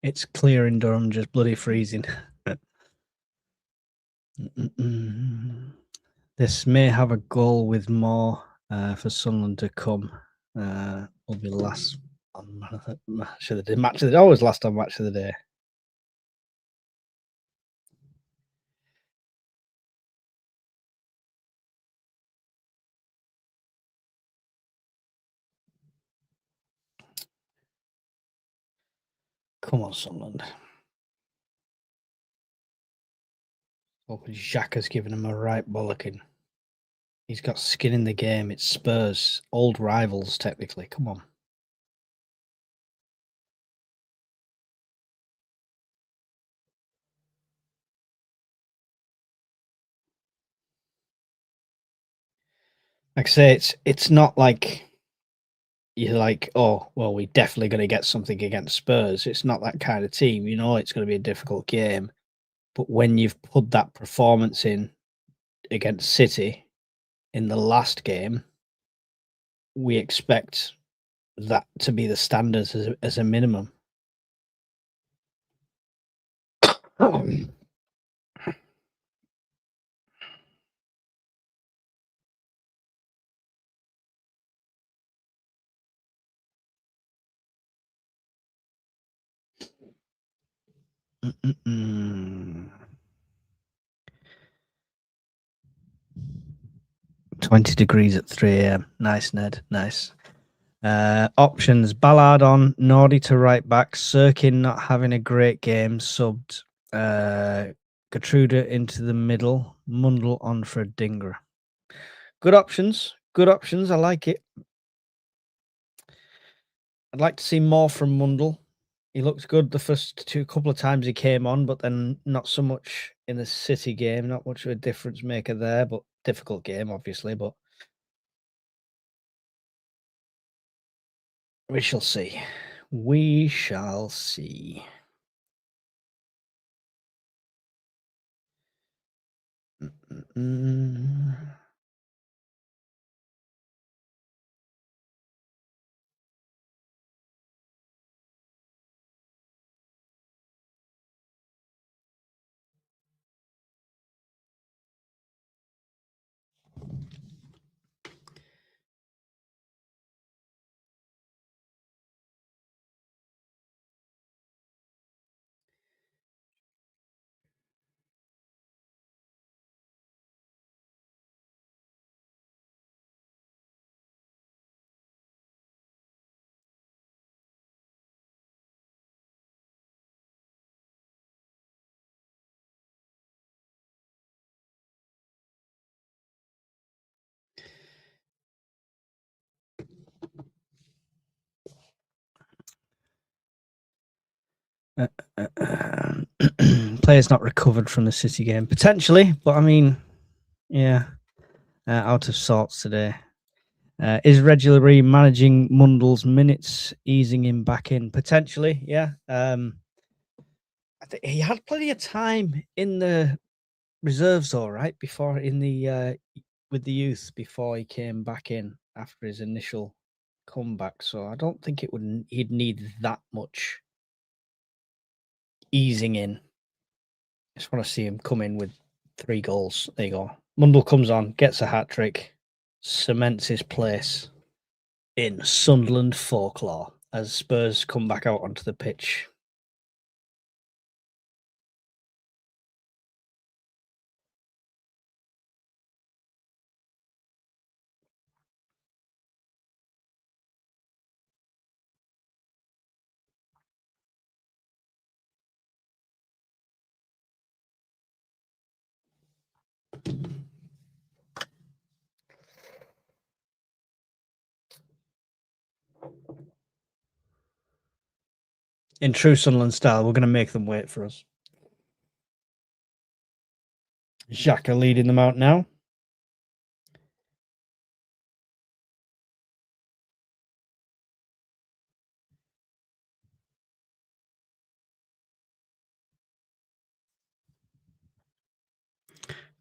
It's clear in Durham, just bloody freezing. This may have a goal with more for Sunderland to come. Will be last on match of the day. Match of the always last on match of the day. Come on, Sunderland. Hope Xhaka's given him a right bollocking. He's got skin in the game. It's Spurs, old rivals, technically. Come on. Like I say, it's not like you're like, oh, well, we're definitely going to get something against Spurs. It's not that kind of team. You know, it's going to be a difficult game. But when you've put that performance in against City in the last game, we expect that to be the standards as a minimum. Mm-mm-mm. 20 degrees at 3 a.m. Nice, Ned. Nice. Options: Ballard on, Nordy to right back, Sirkin not having a great game, subbed. Gertruda into the middle, Mundle on for Dingra. Good options. Good options. I like it. I'd like to see more from Mundle. He looked good the first couple of times he came on, but then not so much in the City game. Not much of a difference maker there, but difficult game, obviously. But we shall see. We shall see. Mm-mm. Players not recovered from the City game. Potentially, but I mean, yeah, out of sorts today. Is regularly managing Mundell's minutes, easing him back in? Potentially, yeah. I think he had plenty of time in the reserves, all right, before in the with the youth before he came back in after his initial comeback. So I don't think he'd need that much easing in. Just want to see him come in with 3 goals. There you go. Mundell comes on, gets a hat trick, cements his place in Sunderland folklore as Spurs come back out onto the pitch. In true Sunderland style, we're going to make them wait for us. Xhaka leading them out now.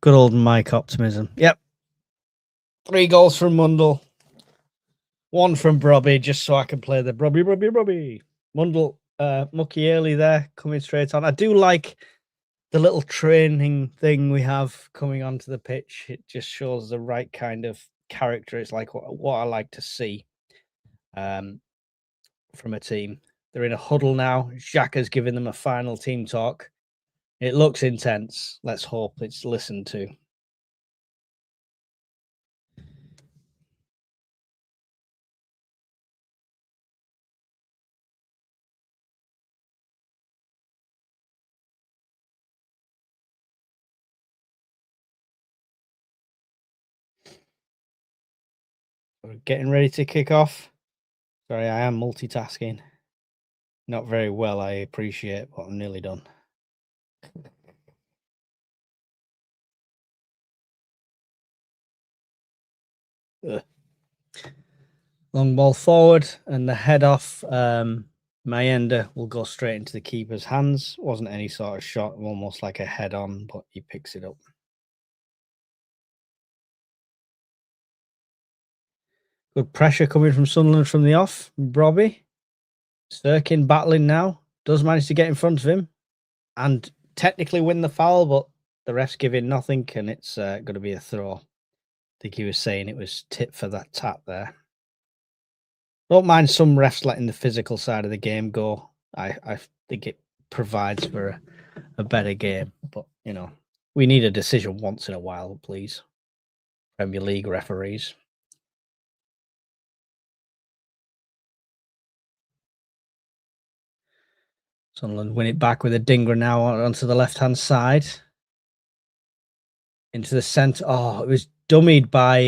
Good old Mike optimism. Yep. 3 goals from Mundell. 1 from Brobby, just so I can play the Brobby. Mundell, Mukiele there, coming straight on. I do like the little training thing we have coming onto the pitch. It just shows the right kind of character. It's like what I like to see from a team. They're in a huddle now. Xhaka's giving them a final team talk. It looks intense. Let's hope it's listened to. We're getting ready to kick off. Sorry, I am multitasking. Not very well, I appreciate, but I'm nearly done. Ugh. Long ball forward, and the head off. Mayenda will go straight into the keeper's hands. Wasn't any sort of shot, almost like a head on, but he picks it up. Good pressure coming from Sunderland from the off. Brobby. Sturkin battling now. Does manage to get in front of him and technically win the foul, but the ref's giving nothing, and it's going to be a throw. I think he was saying it was tit for that tap there. Don't mind some refs letting the physical side of the game go. I think it provides for a better game, but you know, we need a decision once in a while, please. Premier League referees. Sunderland win it back with a dinger now onto the left-hand side. Into the centre. Oh, it was dummied by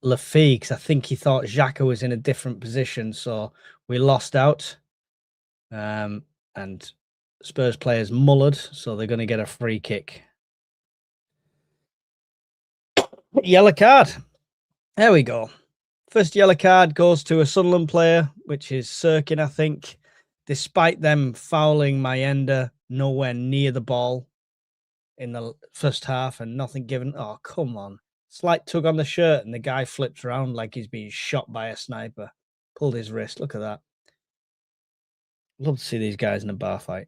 Lafille because I think he thought Xhaka was in a different position. So we lost out. And Spurs players mullered, so they're going to get a free kick. Yellow card. There we go. First yellow card goes to a Sunderland player, which is Sirkin, I think. Despite them fouling Mayenda nowhere near the ball in the first half and nothing given. Oh, come on. Slight tug on the shirt and the guy flips around like he's being shot by a sniper. Pulled his wrist. Look at that. Love to see these guys in a bar fight.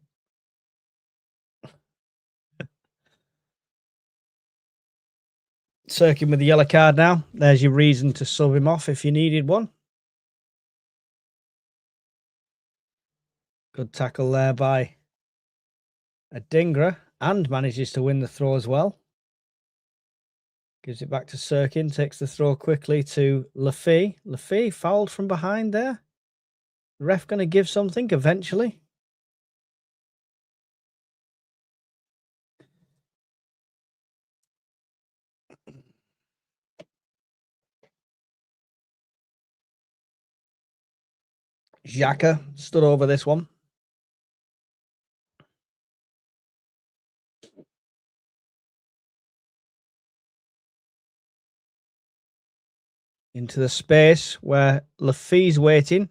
Sirkin with the yellow card now. There's your reason to sub him off if you needed one. Good tackle there by Adingra and manages to win the throw as well. Gives it back to Sirkin, takes the throw quickly to Lafille. Lafille fouled from behind there. The ref going to give something eventually. Xhaka stood over this one. into the space where Lafay's waiting,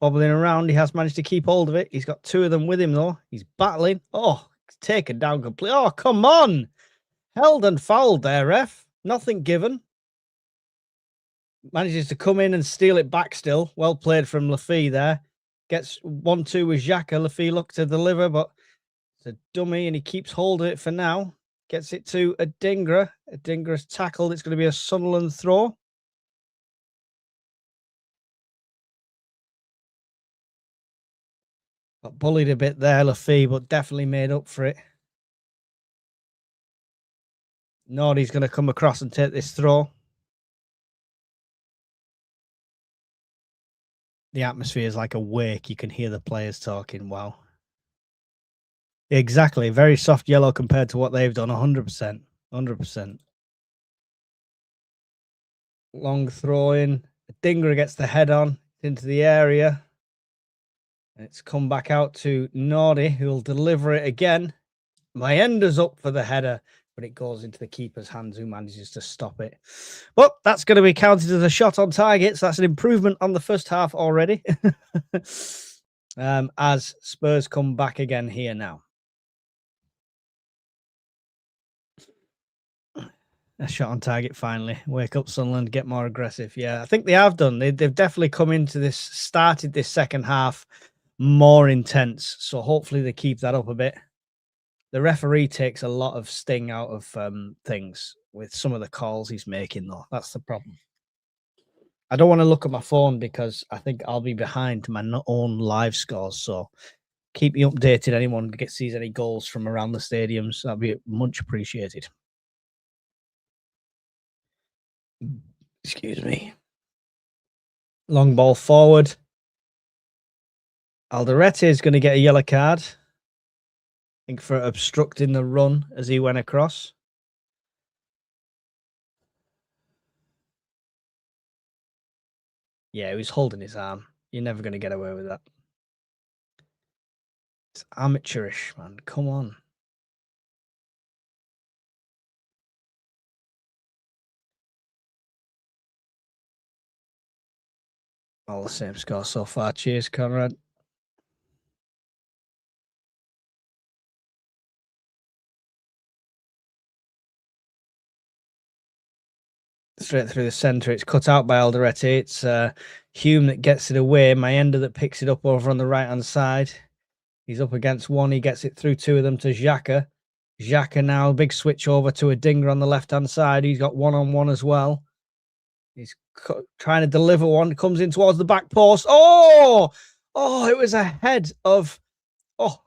bobbling around. He has managed to keep hold of it. He's got 2 of them with him, though. He's battling. Oh, taken down completely. Oh, come on. Held and fouled there, ref. Nothing given. Manages to come in and steal it back still. Well played from Lafay there. Gets 1-2 with Xhaka. Lafay looks to deliver, but it's a dummy, and he keeps hold of it for now. Gets it to Adingra. Adingra's tackled. It's going to be a Sunderland throw. Got bullied a bit there, Lafay, but definitely made up for it. Nordy's going to come across and take this throw. The atmosphere is like a wake. You can hear the players talking. Wow. Exactly. Very soft yellow compared to what they've done. 100%. 100%. Long throw in. Dingra gets the head on into the area. And it's come back out to Nordy, who will deliver it again. Mayenda's up for the header, but it goes into the keeper's hands, who manages to stop it. Well, that's going to be counted as a shot on target, so that's an improvement on the first half already. As Spurs come back again here now. A shot on target finally. Wake up, Sunderland, get more aggressive. Yeah, I think they have done. They've definitely come into this, started this second half more intense, so hopefully they keep that up a bit. The referee takes a lot of sting out of things with some of the calls he's making, though. That's the problem. I don't want to look at my phone because I think I'll be behind my own live scores. So keep me updated. Anyone sees any goals from around the stadiums, that'd be much appreciated. Excuse me. Long ball forward. Alderete is going to get a yellow card. I think for obstructing the run as he went across. Yeah, he was holding his arm. You're never going to get away with that. It's amateurish, man. Come on. All the same score so far. Cheers, Conrad. Straight through the centre. It's cut out by Alderete. It's Hume that gets it away. Mayenda that picks it up over on the right-hand side. He's up against one. He gets it through 2 of them to Xhaka. Xhaka now, big switch over to Adingra on the left-hand side. He's got one-on-one as well. He's trying to deliver one. Comes in towards the back post. Oh! Oh, it was ahead of... Oh,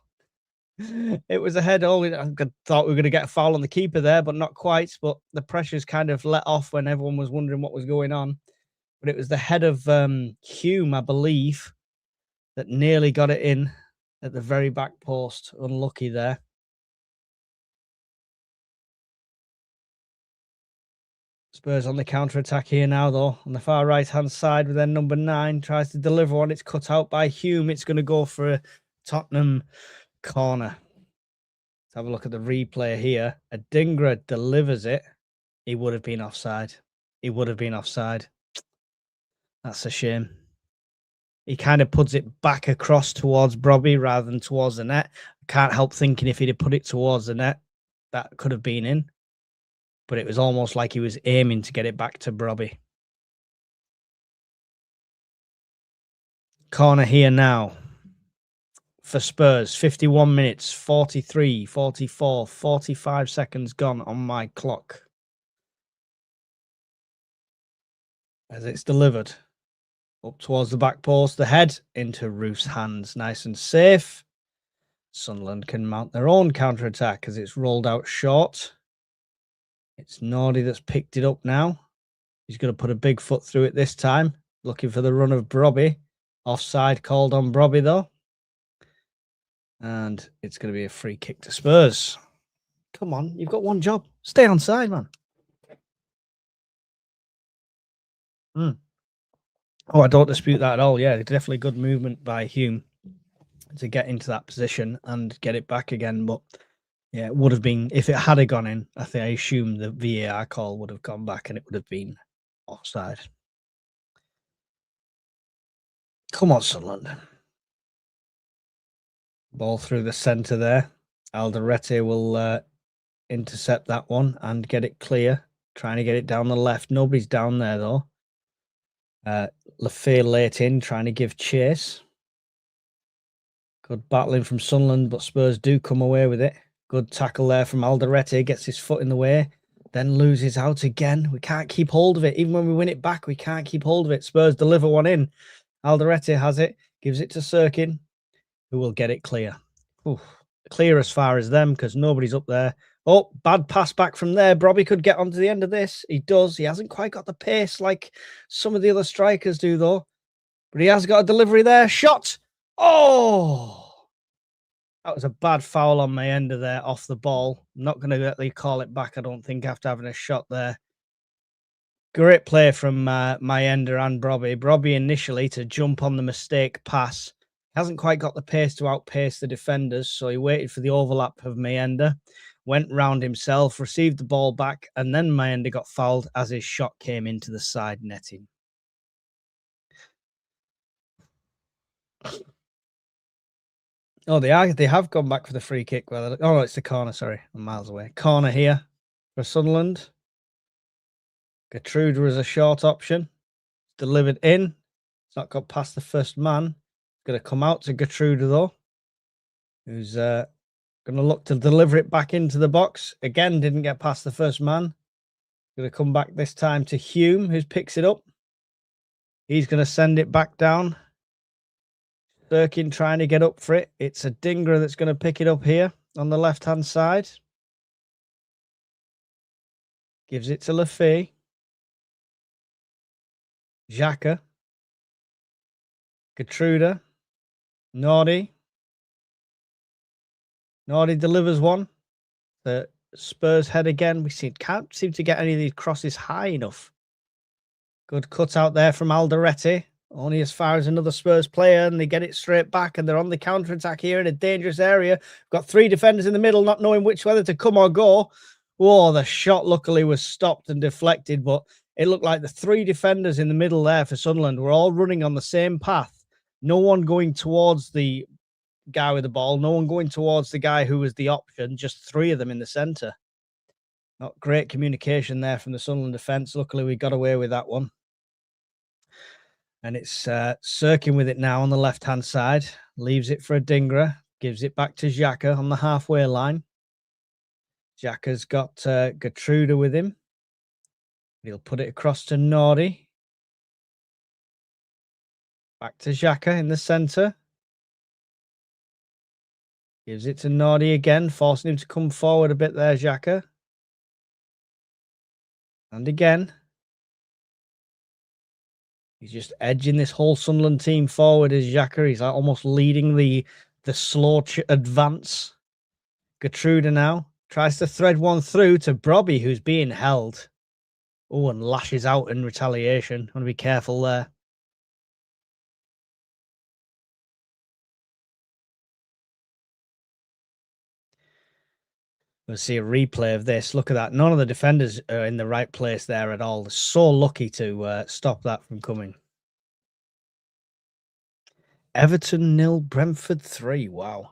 it was ahead. Oh, I thought we were going to get a foul on the keeper there, but not quite. But the pressure's kind of let off when everyone was wondering what was going on. But it was the head of Hume, I believe, that nearly got it in at the very back post. Unlucky there. Spurs on the counter-attack here now, though. On the far right-hand side with their number 9. Tries to deliver one. It's cut out by Hume. It's going to go for a Tottenham corner. Let's have a look at the replay here. Adingra delivers it. He would have been offside. He would have been offside. That's a shame. He kind of puts it back across towards Brobby rather than towards the net. I can't help thinking if he'd have put it towards the net, that could have been in. But it was almost like he was aiming to get it back to Brobby. Corner here now for Spurs. 51 minutes, 43, 44, 45 seconds gone on my clock. As it's delivered up towards the back post, the head into Roof's hands. Nice and safe. Sunderland can mount their own counter-attack as it's rolled out short. It's Nordy that's picked it up now. He's going to put a big foot through it this time. Looking for the run of Brobby. Offside called on Brobby, though. And it's going to be a free kick to Spurs. Come on, you've got one job. Stay on side, man. Oh, I don't dispute that at all. Yeah, definitely good movement by Hume to get into that position and get it back again. But yeah, it would have been, if it had gone in, I assume the VAR call would have gone back and it would have been offside. Come on, Sunderland. Ball through the centre there. Alderete will intercept that one and get it clear. Trying to get it down the left. Nobody's down there, though. Lafay late in, trying to give chase. Good battling from Sunderland, but Spurs do come away with it. Good tackle there from Alderete. Gets his foot in the way. Then loses out again. We can't keep hold of it. Even when we win it back, we can't keep hold of it. Spurs deliver one in. Alderete has it. Gives it to Sirkin, who will get it clear. Oof. Clear as far as them because nobody's up there. Oh, bad pass back from there. Brobby could get onto the end of this. He does. He hasn't quite got the pace like some of the other strikers do, though. But he has got a delivery there. Shot. Oh! That was a bad foul on my ender there off the ball. I'm not going to let you call it back, I don't think, after having a shot there. Great play from my ender and Brobby. Brobby initially to jump on the mistake pass. Hasn't quite got the pace to outpace the defenders, so he waited for the overlap of Mayenda, went round himself, received the ball back, and then Mayenda got fouled as his shot came into the side netting. Oh, they have gone back for the free kick. Well, oh, it's the corner. Sorry, I'm miles away. Corner here for Sunderland. Gertrude was a short option. Delivered in. It's not got past the first man. Going to come out to Gertrude, though, who's going to look to deliver it back into the box. Again, didn't get past the first man. Going to come back this time to Hume, who picks it up. He's going to send it back down. Durkin trying to get up for it. It's a Dingra that's going to pick it up here on the left-hand side. Gives it to Lafay. Xhaka. Gertrude. Nordy. Nordy delivers one. The Spurs head again. Can't seem to get any of these crosses high enough. Good cut out there from Alderete. Only as far as another Spurs player, and they get it straight back, and they're on the counter-attack here in a dangerous area. Got three defenders in the middle, not knowing which whether to come or go. Oh, the shot luckily was stopped and deflected, but it looked like the three defenders in the middle there for Sunderland were all running on the same path. No one going towards the guy with the ball, no one going towards the guy who was the option, just three of them in the centre. Not great communication there from the Sunderland defence. Luckily, we got away with that one. And it's Sirkin with it now on the left-hand side. Leaves it for a Dingra. Gives it back to Xhaka on the halfway line. Xhaka's got Gertrude with him. He'll put it across to Nordy. Back to Xhaka in the centre. Gives it to Nordy again, forcing him to come forward a bit there, Xhaka. And again. He's just edging this whole Sunderland team forward as Xhaka. He's like almost leading the slow advance. Gertrude now tries to thread one through to Brobby, who's being held. Oh, and lashes out in retaliation. Want to be careful there. We'll see a replay of this. Look at that. None of the defenders are in the right place there at all. They're so lucky to stop that from coming. Everton 0, Brentford 3. Wow.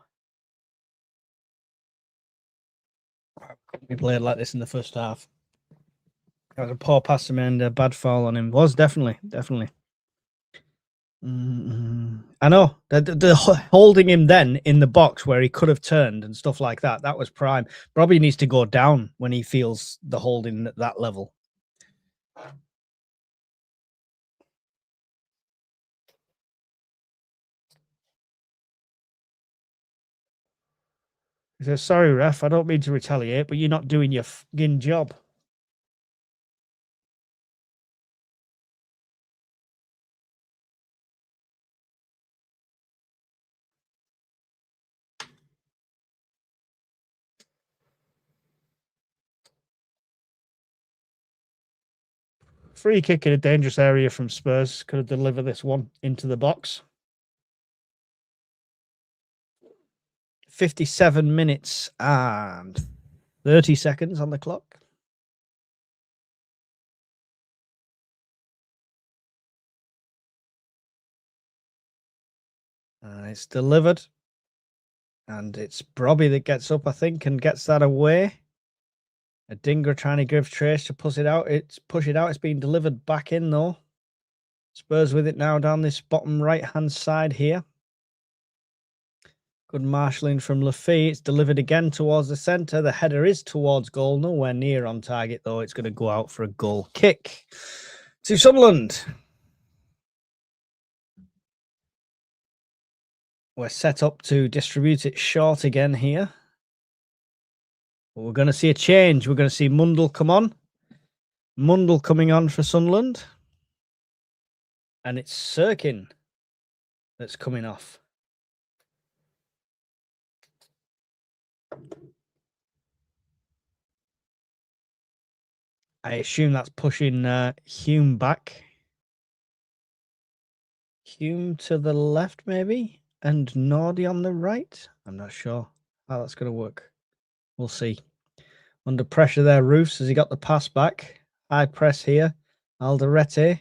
We played like this in the first half. That was a poor pass to and a bad foul on him. Was definitely. I know. The holding him then in the box where he could have turned and stuff like that. That was prime. Probably needs to go down when he feels the holding at that level. He says, sorry, ref, I don't mean to retaliate, but you're not doing your fucking job. Free kick in a dangerous area from Spurs. Could have delivered this one into the box. 57 minutes and 30 seconds on the clock. It's delivered. And it's Brobby that gets up, I think, and gets that away. Adingra trying to give Trace to push it out. It's being delivered back in, though. Spurs with it now down this bottom right-hand side here. Good marshalling from Lafay. It's delivered again towards the centre. The header is towards goal. Nowhere near on target, though. It's going to go out for a goal kick to Sunderland. We're set up to distribute it short again here. But we're going to see a change. We're going to see Mundell come on. Mundell coming on for Sunderland. And it's Sirkin that's coming off. I assume that's pushing Hume back. Hume to the left, maybe? And Nordy on the right? I'm not sure how that's going to work. We'll see. Under pressure there, Roofs. Has he got the pass back? High press here. Alderete.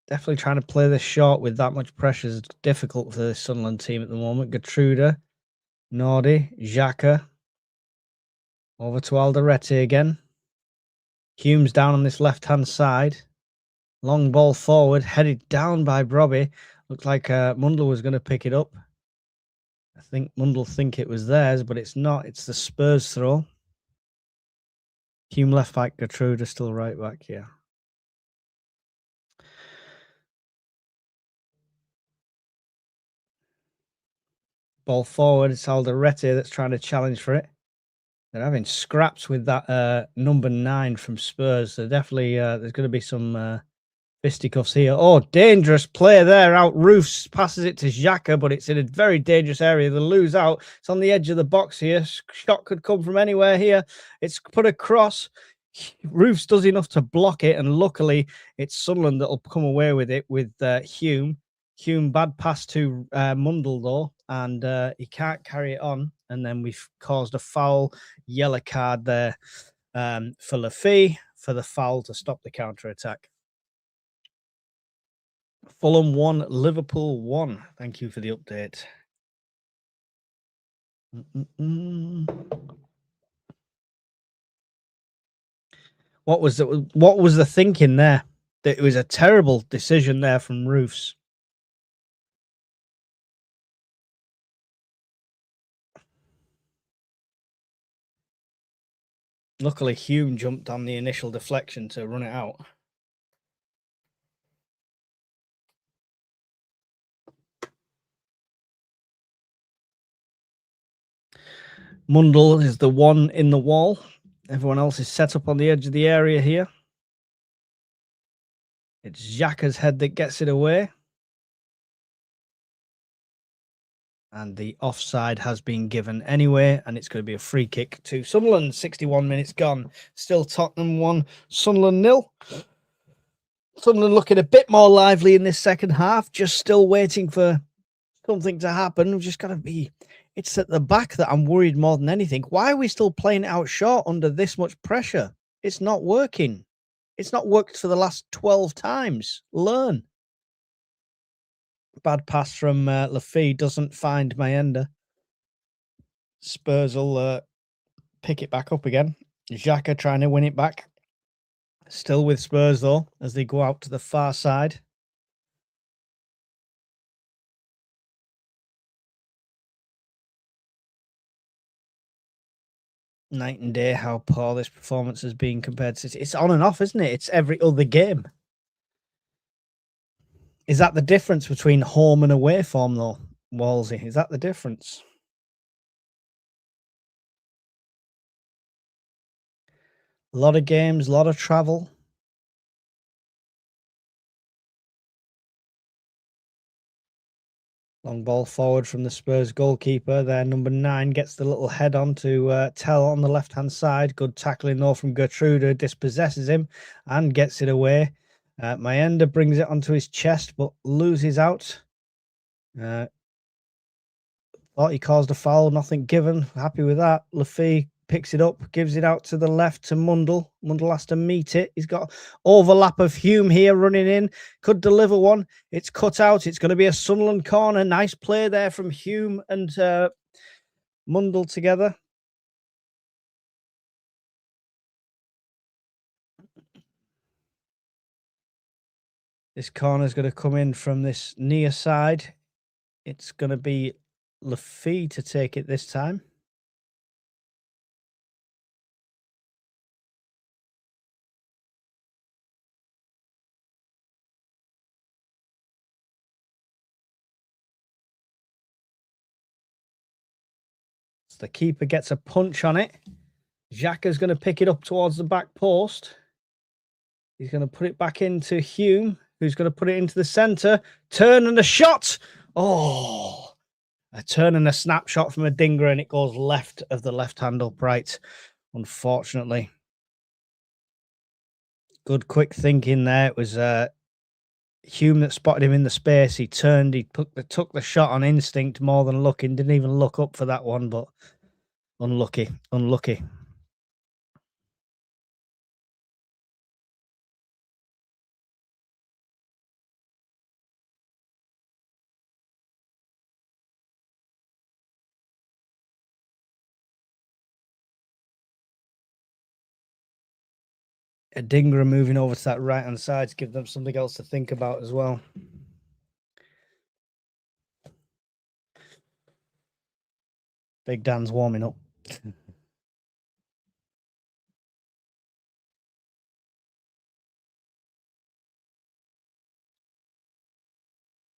Definitely trying to play this short with that much pressure is difficult for the Sunderland team at the moment. Gertruda, Nordy, Xhaka. Over to Alderete again. Hume's down on this left-hand side. Long ball forward, headed down by Brobby. Looked like Mundell was going to pick it up. I think Mundell think it was theirs, but it's not. It's the Spurs throw. Hume left back, Gertruda still right back here. Ball forward, it's Alderete that's trying to challenge for it. They're having scraps with that number 9 from Spurs. So definitely there's going to be some fisticuffs here. Oh, dangerous play there. Out Roofs passes it to Xhaka, but it's in a very dangerous area. They lose out. It's on the edge of the box here. Shot could come from anywhere here. It's put across. Roofs does enough to block it, and luckily it's Sunderland that'll come away with it with Hume. Hume, bad pass to Mundell, though, and he can't carry it on. And then we've caused a foul, yellow card there for Lafay for the foul to stop the counter-attack. Fulham 1, Liverpool 1. Thank you for the update. What was the thinking there? That it was a terrible decision there from Roofs. Luckily, Hume jumped on the initial deflection to run it out. Mundell is the one in the wall. Everyone else is set up on the edge of the area here. It's Xhaka's head that gets it away. And the offside has been given anyway, and it's going to be a free kick to Sunderland. 61 minutes gone. Still Tottenham 1, Sunderland 0. Sunderland looking a bit more lively in this second half. Just still waiting for something to happen. We've just got to be... It's at the back that I'm worried more than anything. Why are we still playing it out short under this much pressure? It's not working. It's not worked for the last 12 times. Learn. Bad pass from Lafay doesn't find Mayenda. Spurs will pick it back up again. Xhaka trying to win it back. Still with Spurs, though, as they go out to the far side. Night and day how poor this performance has been compared to... It's on and off, isn't it? It's every other game. Is that the difference between home and away form, though, Wolsey? Is that the difference? A lot of games, a lot of travel. Long ball forward from the Spurs goalkeeper. There, number 9 gets the little head on to Tell on the left-hand side. Good tackling, though, from Gertruda. Dispossesses him and gets it away. Mayenda brings it onto his chest, but loses out. Thought he caused a foul, nothing given. Happy with that. Lafay picks it up, gives it out to the left to Mundle. Mundle has to meet it. He's got overlap of Hume here running in. Could deliver one. It's cut out. It's going to be a Sunderland corner. Nice play there from Hume and Mundle together. This corner is going to come in from this near side. It's going to be Lafee to take it this time. The keeper gets a punch on it. Xhaka's going to pick it up towards the back post. He's going to put it back into Hume, who's going to put it into the centre. Turn and a shot. Oh, a turn and a snapshot from Adingra, and it goes left of the left-hand upright, unfortunately. Good quick thinking there. It was Hume that spotted him in the space. He turned, he took the shot on instinct more than looking. Didn't even look up for that one, but unlucky. Adingra moving over to that right-hand side to give them something else to think about as well. Big Dan's warming up.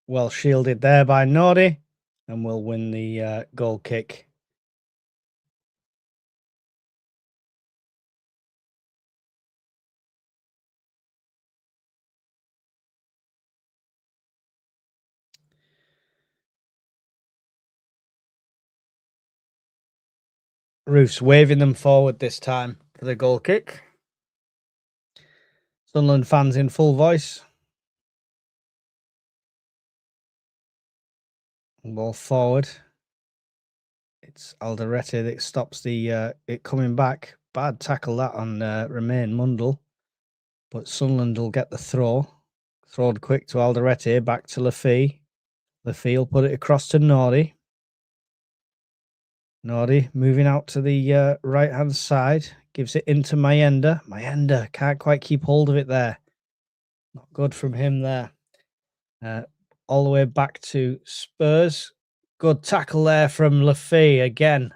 Well shielded there by Nordy, and we'll win the goal kick. Roof's waving them forward this time for the goal kick. Sunderland fans in full voice. Ball forward. It's Alderete that stops the it coming back. Bad tackle that on Remain Mundle. But Sunderland will get the throw. Throwed quick to Alderete, back to Lafee. Lafee will put it across to Nordy. Nordy moving out to the right-hand side. Gives it into Mayenda. Mayenda can't quite keep hold of it there. Not good from him there. All the way back to Spurs. Good tackle there from Lafee again.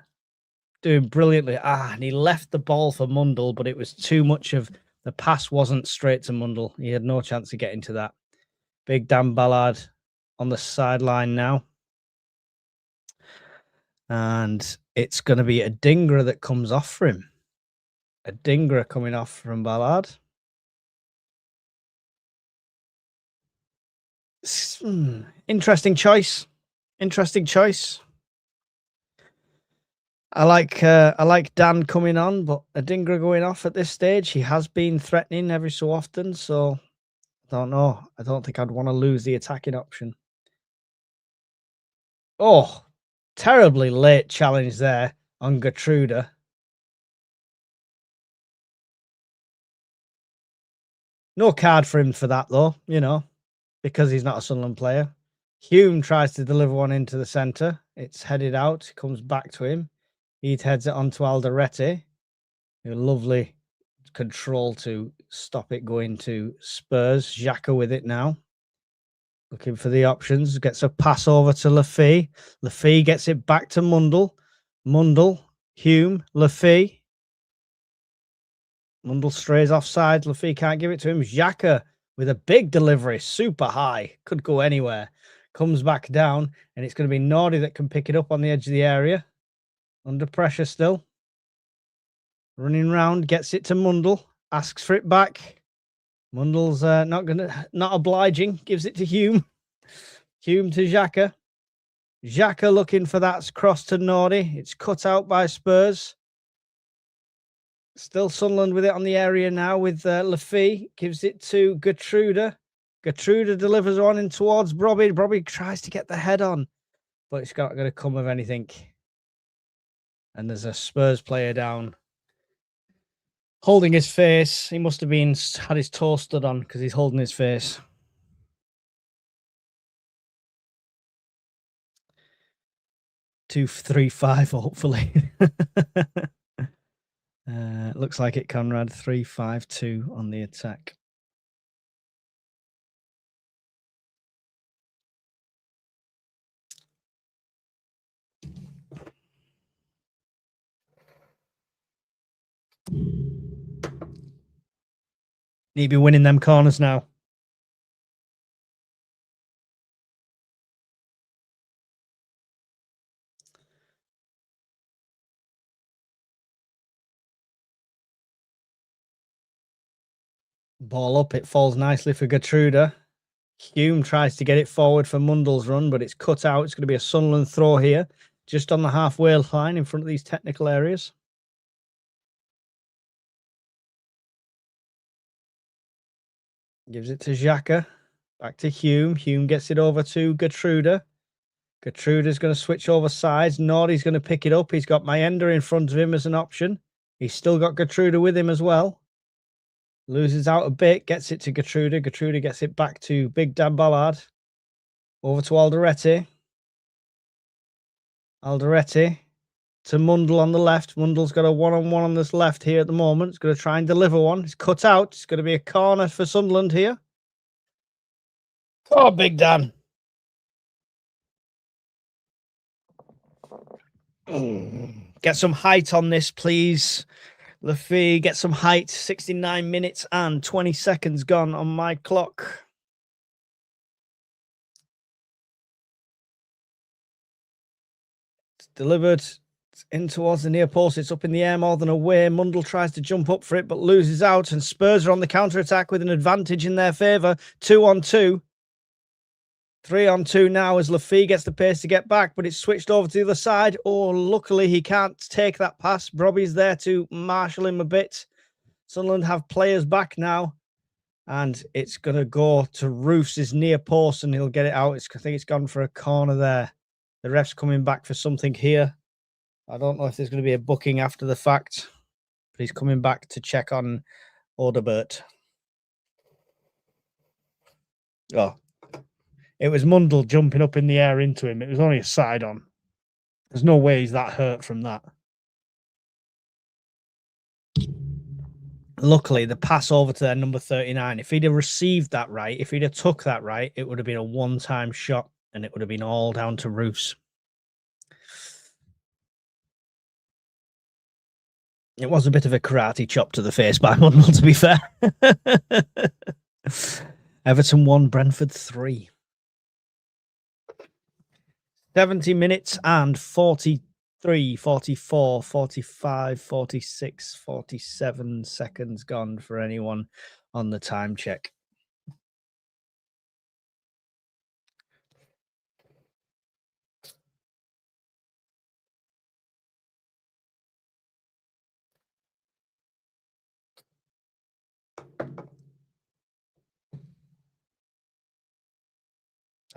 Doing brilliantly. And he left the ball for Mundle, but it was too much of the pass wasn't straight to Mundle. He had no chance of getting to that. Big Dan Ballard on the sideline now. And it's going to be Adingra that comes off for him. Adingra coming off from Ballard. Interesting choice. Interesting choice. I like Dan coming on, but Adingra going off at this stage. He has been threatening every so often, so I don't know. I don't think I'd want to lose the attacking option. Oh, terribly late challenge there on Gertruda. No card for him for that, though, you know, because he's not a Sunderland player. Hume tries to deliver one into the centre. It's headed out, comes back to him. He heads it on to Alderete. A lovely control to stop it going to Spurs. Xhaka with it now. Looking for the options. Gets a pass over to Lafee. Lafee gets it back to Mundle. Mundle, Hume, Lafee. Mundle strays offside. Lafee can't give it to him. Xhaka with a big delivery. Super high. Could go anywhere. Comes back down. And it's going to be Nordy that can pick it up on the edge of the area. Under pressure still. Running round. Gets it to Mundle. Asks for it back. Mundle's not obliging. Gives it to Hume. Hume to Xhaka. Xhaka looking for that cross to Nordy. It's cut out by Spurs. Still Sunderland with it on the area now with Lafee. Gives it to Gertruda. Gertruda delivers one in towards Brobby. Brobby tries to get the head on, but it's not going to come of anything. And there's a Spurs player down holding his face. He must have had his toe stood on because he's holding his face. Two, 3-5, hopefully. Looks like it, Conrad. 3-5-2 on the attack. Need to be winning them corners now. Ball up. It falls nicely for Gertruda. Hume tries to get it forward for Mundell's run, but it's cut out. It's going to be a Sunderland throw here, just on the halfway line in front of these technical areas. Gives it to Xhaka. Back to Hume. Hume gets it over to Gertruda. Gertruda's going to switch over sides. Nordy's going to pick it up. He's got Mayenda in front of him as an option. He's still got Gertruda with him as well. Loses out a bit, gets it to Gertruda. Gertruda gets it back to Big Dan Ballard. Over to Alderete. Alderete to Mundell on the left. Mundell's got a one-on-one on this left here at the moment. He's going to try and deliver one. It's cut out. It's going to be a corner for Sunderland here. Oh, Big Dan. Get some height on this, please. Lafay, get some height. 69 minutes and 20 seconds gone on my clock. It's delivered. It's in towards the near post. It's up in the air more than away. Mundell tries to jump up for it, but loses out. And Spurs are on the counter-attack with an advantage in their favour. 2-on-2. 3-on-2 now as Lafay gets the pace to get back, but it's switched over to the other side. Oh, luckily he can't take that pass. Robbie's there to marshal him a bit. Sunderland have players back now, and it's going to go to Roofs' near post, and he'll get it out. I think it's gone for a corner there. The ref's coming back for something here. I don't know if there's going to be a booking after the fact, but he's coming back to check on Odebert. Oh. It was Mundell jumping up in the air into him. It was only a side on. There's no way he's that hurt from that. Luckily, the pass over to their number 39, if he'd have received that right, if he'd have took that right, it would have been a one-time shot, and it would have been all down to Roofs. It was a bit of a karate chop to the face by Mundell, to be fair. Everton 1, Brentford 3. 70 minutes and 43, 44, 45, 46, 47 seconds gone for anyone on the time check.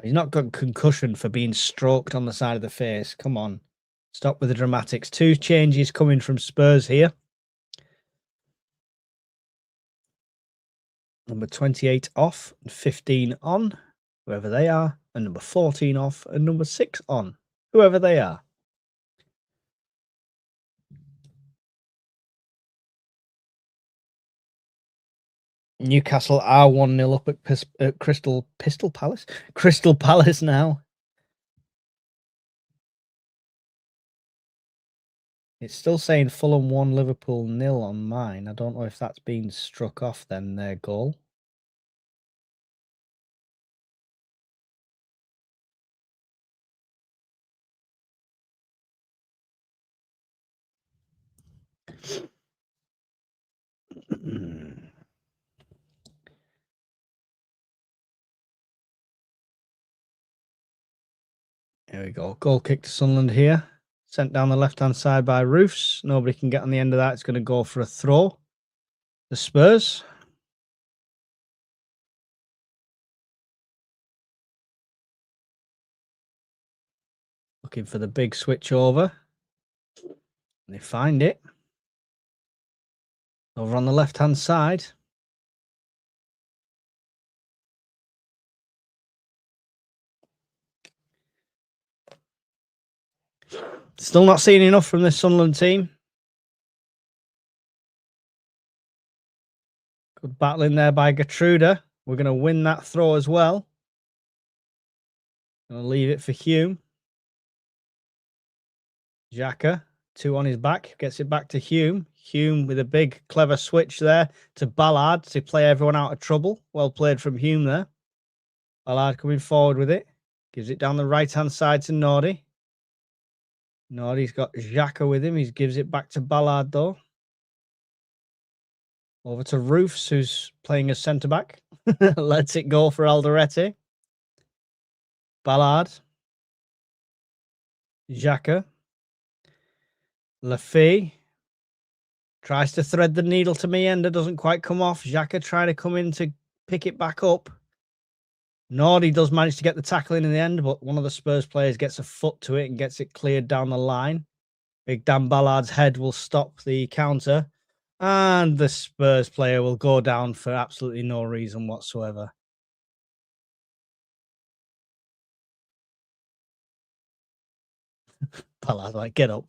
He's not got concussion for being stroked on the side of the face. Come on. Stop with the dramatics. 2 changes coming from Spurs here. Number 28 off and 15 on, whoever they are. And number 14 off and number 6 on, whoever they are. Newcastle are 1-0 up at Crystal Palace. Crystal Palace now. It's still saying Fulham 1, Liverpool 0 on mine. I don't know if that's been struck off then, their goal. There we go. Goal kick to Sunderland here. Sent down the left-hand side by Roofs. Nobody can get on the end of that. It's going to go for a throw. The Spurs. Looking for the big switch over. They find it. Over on the left-hand side. Still not seeing enough from this Sunderland team. Good battle in there by Gertruda. We're going to win that throw as well. Going to leave it for Hume. Xhaka, 2 on his back, gets it back to Hume. Hume with a big, clever switch there to Ballard to play everyone out of trouble. Well played from Hume there. Ballard coming forward with it. Gives it down the right-hand side to Nordy. Nordy's got Xhaka with him. He gives it back to Ballard, though. Over to Roofs, who's playing as centre-back. Lets it go for Alderete. Ballard. Xhaka. Lafay. Tries to thread the needle to Mayenda. Doesn't quite come off. Xhaka trying to come in to pick it back up. Nordy does manage to get the tackle in the end, but one of the Spurs players gets a foot to it and gets it cleared down the line. Big Dan Ballard's head will stop the counter. And the Spurs player will go down for absolutely no reason whatsoever. Ballard's like, get up.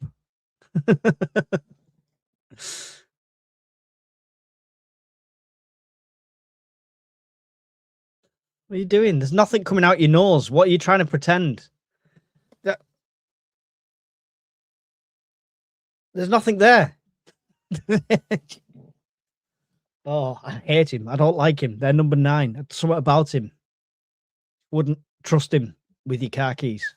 What are you doing? There's nothing coming out your nose. What are you trying to pretend? There's nothing there. Oh, I hate him. I don't like him. They're number 9. There's something about him. Wouldn't trust him with your car keys.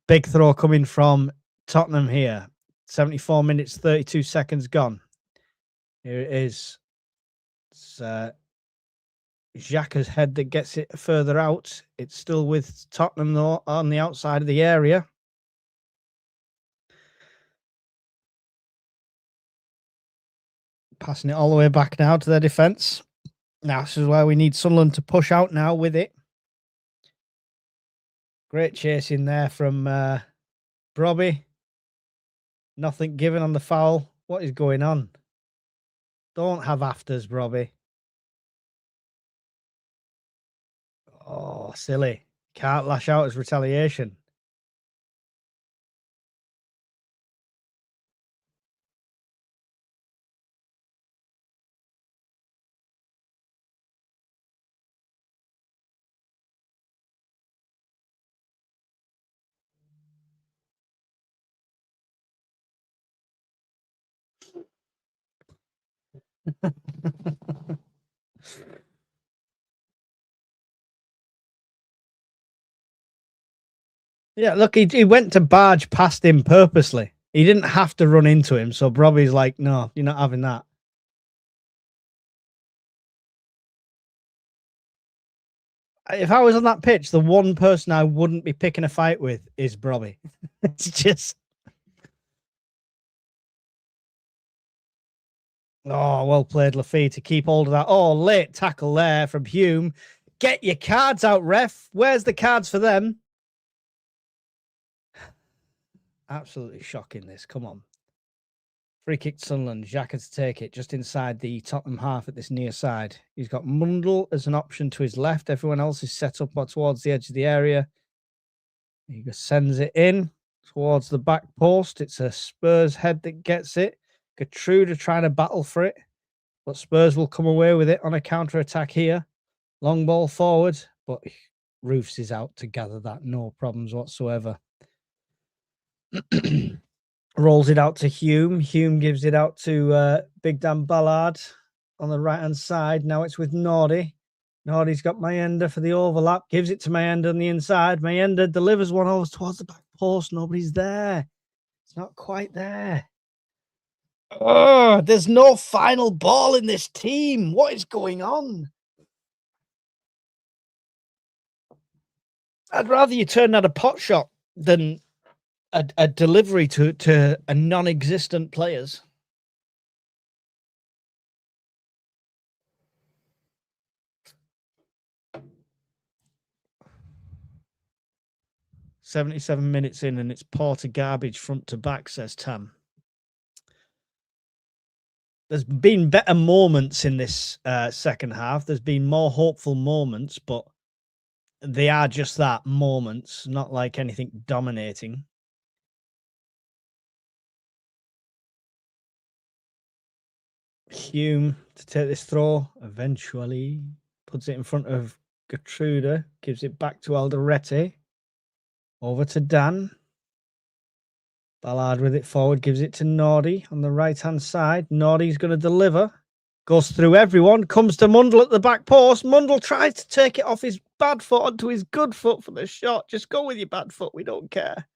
Big throw coming from Tottenham here. 74 minutes, 32 seconds gone. Here it is. It's Xhaka's head that gets it further out. It's still with Tottenham, though, on the outside of the area. Passing it all the way back now to their defence. Now, this is where we need Sunderland to push out now with it. Great chase in there from Brobby. Nothing given on the foul. What is going on? Don't have afters, Brobby. Oh, silly. Can't lash out as retaliation. Yeah, look, he went to barge past him purposely. He didn't have to run into him. So Brobby's like, no, you're not having that. If I was on that pitch, the one person I wouldn't be picking a fight with is Brobby. It's just... Oh, well played, Lafay, to keep hold of that. Oh, late tackle there from Hume. Get your cards out, ref. Where's the cards for them? Absolutely shocking, this. Come on. Free kick to Sunderland. Xhaka to take it just inside the Tottenham half at this near side. He's got Mundle as an option to his left. Everyone else is set up towards the edge of the area. He sends it in towards the back post. It's a Spurs head that gets it. Gertruda trying to battle for it, but Spurs will come away with it on a counter-attack here. Long ball forward, but Roofs is out to gather that. No problems whatsoever. Rolls it out to Hume. Hume gives it out to Big Dan Ballard on the right-hand side. Now it's with Nordy. Nordy's got Mayenda for the overlap. Gives it to Mayenda on the inside. Mayenda delivers one over towards the back post. Nobody's there. It's not quite there. Oh, there's no final ball in this team. What is going on? I'd rather you turn out a pot shot than a delivery to a non-existent players. 77 minutes in, and it's Porter garbage front to back, says Tam. There's been better moments in this second half. There's been more hopeful moments, but they are just that, moments, not like anything dominating. Hume to take this throw, eventually puts it in front of Gertrude, gives it back to Alderete. Over to Dan. Ballard with it forward, gives it to Nordy on the right-hand side. Nordy's going to deliver. Goes through everyone, comes to Mundle at the back post. Mundle tries to take it off his bad foot onto his good foot for the shot. Just go with your bad foot, we don't care.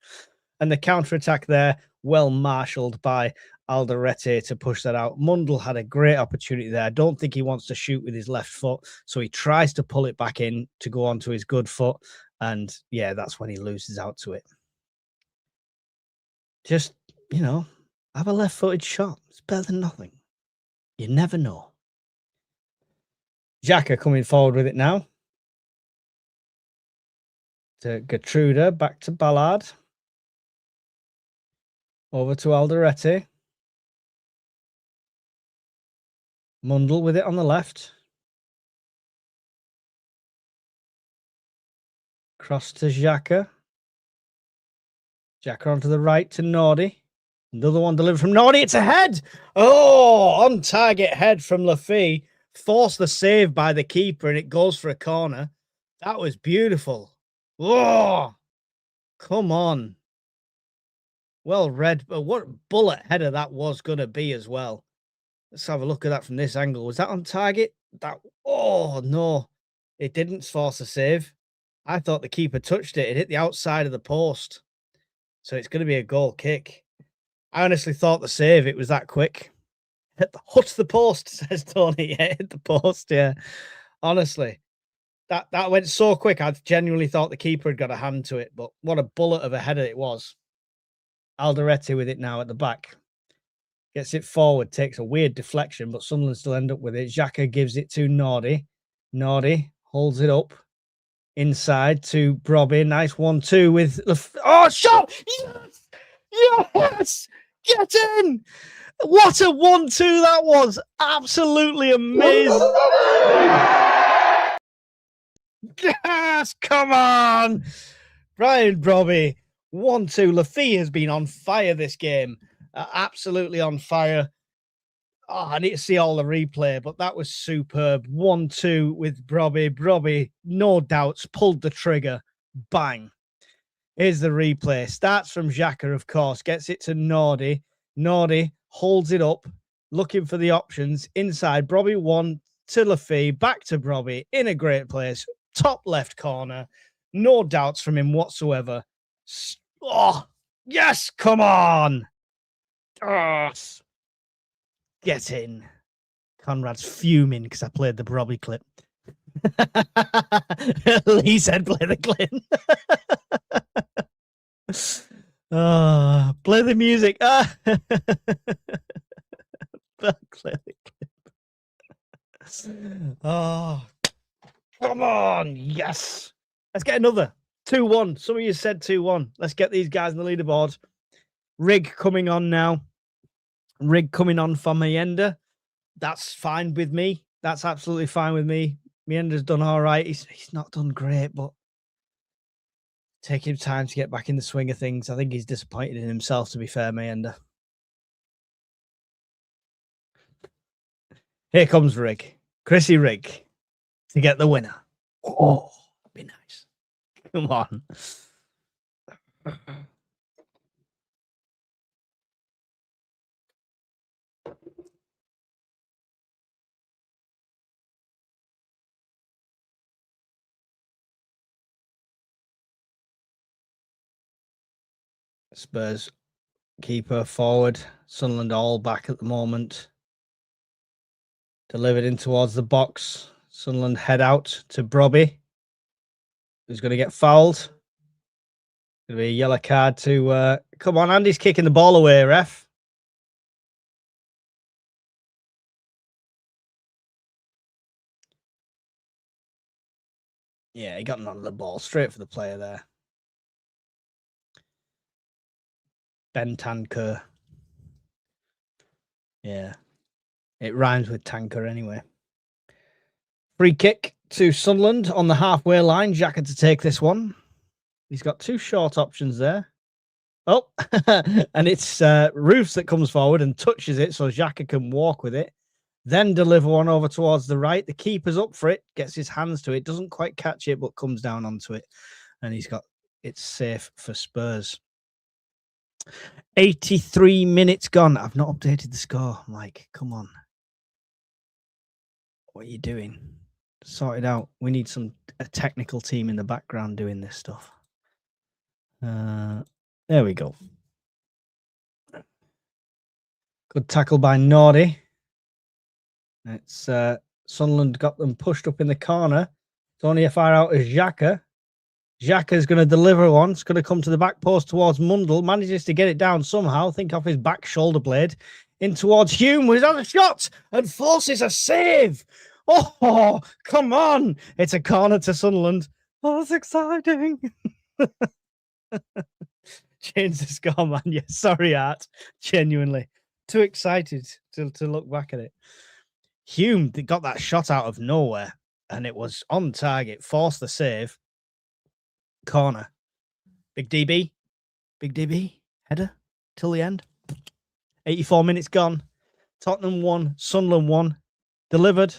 And the counter-attack there, well marshalled by Alderete to push that out. Mundle had a great opportunity there. I don't think he wants to shoot with his left foot, so he tries to pull it back in to go onto his good foot. And yeah, that's when he loses out to it. Just, have a left-footed shot. It's better than nothing. You never know. Xhaka coming forward with it now. To Gertrude, back to Ballard. Over to Alderete. Mundle with it on the left. Cross to Xhaka. Xhaka onto the right to Nordy. Another one delivered from Nordy. It's a head. Oh, on target head from Lafay. Forced the save by the keeper, and it goes for a corner. That was beautiful. Oh, come on. Well read. But what bullet header that was going to be as well. Let's have a look at that from this angle. Was that on target? Oh, no. It didn't force a save. I thought the keeper touched it. It hit the outside of the post. So it's going to be a goal kick. I honestly thought the save, it was that quick. Hit the post, says Tony. Yeah, hit the post, yeah. Honestly, that went so quick. I genuinely thought the keeper had got a hand to it, but what a bullet of a header it was. Alderete with it now at the back. Gets it forward, takes a weird deflection, but Sunderland still end up with it. Xhaka gives it to Nordy. Nordy holds it up. Inside to Brobby. Nice 1-2 with... Oh, shot! Yes! Yes! Get in! What a 1-2 that was! Absolutely amazing! Yes! Come on! Brian Brobby. 1-2. Lafay has been on fire this game. Absolutely on fire. Oh, I need to see all the replay, but that was superb. 1-2 with Brobby. Brobby, no doubts, pulled the trigger. Bang. Here's the replay. Starts from Xhaka, of course. Gets it to Nordy. Nordy holds it up, looking for the options. Inside, Brobby 1 to Lafay. Back to Brobby. In a great place. Top left corner. No doubts from him whatsoever. Oh, yes, come on. Oh. Get in. Conrad's fuming because I played the Brobby clip. Lee said play the clip. Oh, play the music. Play the clip. Oh, come on. Yes. Let's get another. 2-1. Some of you said 2-1. Let's get these guys on the leaderboard. Rig coming on now. Rig coming on for Mayenda. That's fine with me. That's absolutely fine with me. Mayenda's done all right. He's not done great, but taking time to get back in the swing of things. I think he's disappointed in himself, to be fair, Mayenda. Here comes Rig. Chrissy Rig to get the winner. Oh, that'd be nice. Come on. Spurs keeper forward. Sunderland all back at the moment. Delivered in towards the box. Sunderland head out to Brobby, who's going to get fouled. Going to be a yellow card to... come on, Andy's kicking the ball away, ref. Yeah, he got none of the ball. Straight for the player there. Bentancur. Yeah. It rhymes with tanker anyway. Free kick to Sunderland on the halfway line. Xhaka to take this one. He's got two short options there. Oh, and it's Roofs that comes forward and touches it so Xhaka can walk with it. Then deliver one over towards the right. The keeper's up for it, gets his hands to it, doesn't quite catch it, but comes down onto it. And he's got it safe for Spurs. 83 minutes gone. I've not updated the score. I'm like, come on. What are you doing? Sort it out. We need a technical team in the background doing this stuff. There we go. Good tackle by Nordy. It's Sunderland got them pushed up in the corner. It's only a far out as Xhaka. Xhaka's going to deliver one. It's going to come to the back post towards Mundle. Manages to get it down somehow. Think off his back shoulder blade. In towards Hume, who's on a shot and forces a save. Oh, come on. It's a corner to Sunderland. Oh, that's exciting. Change the score, man. Yeah, sorry, Art. Genuinely. Too excited to look back at it. Hume got that shot out of nowhere, and it was on target. Forced the save. Corner. Big DB. Header till the end. 84 minutes gone. Tottenham 1, Sunderland 1. Delivered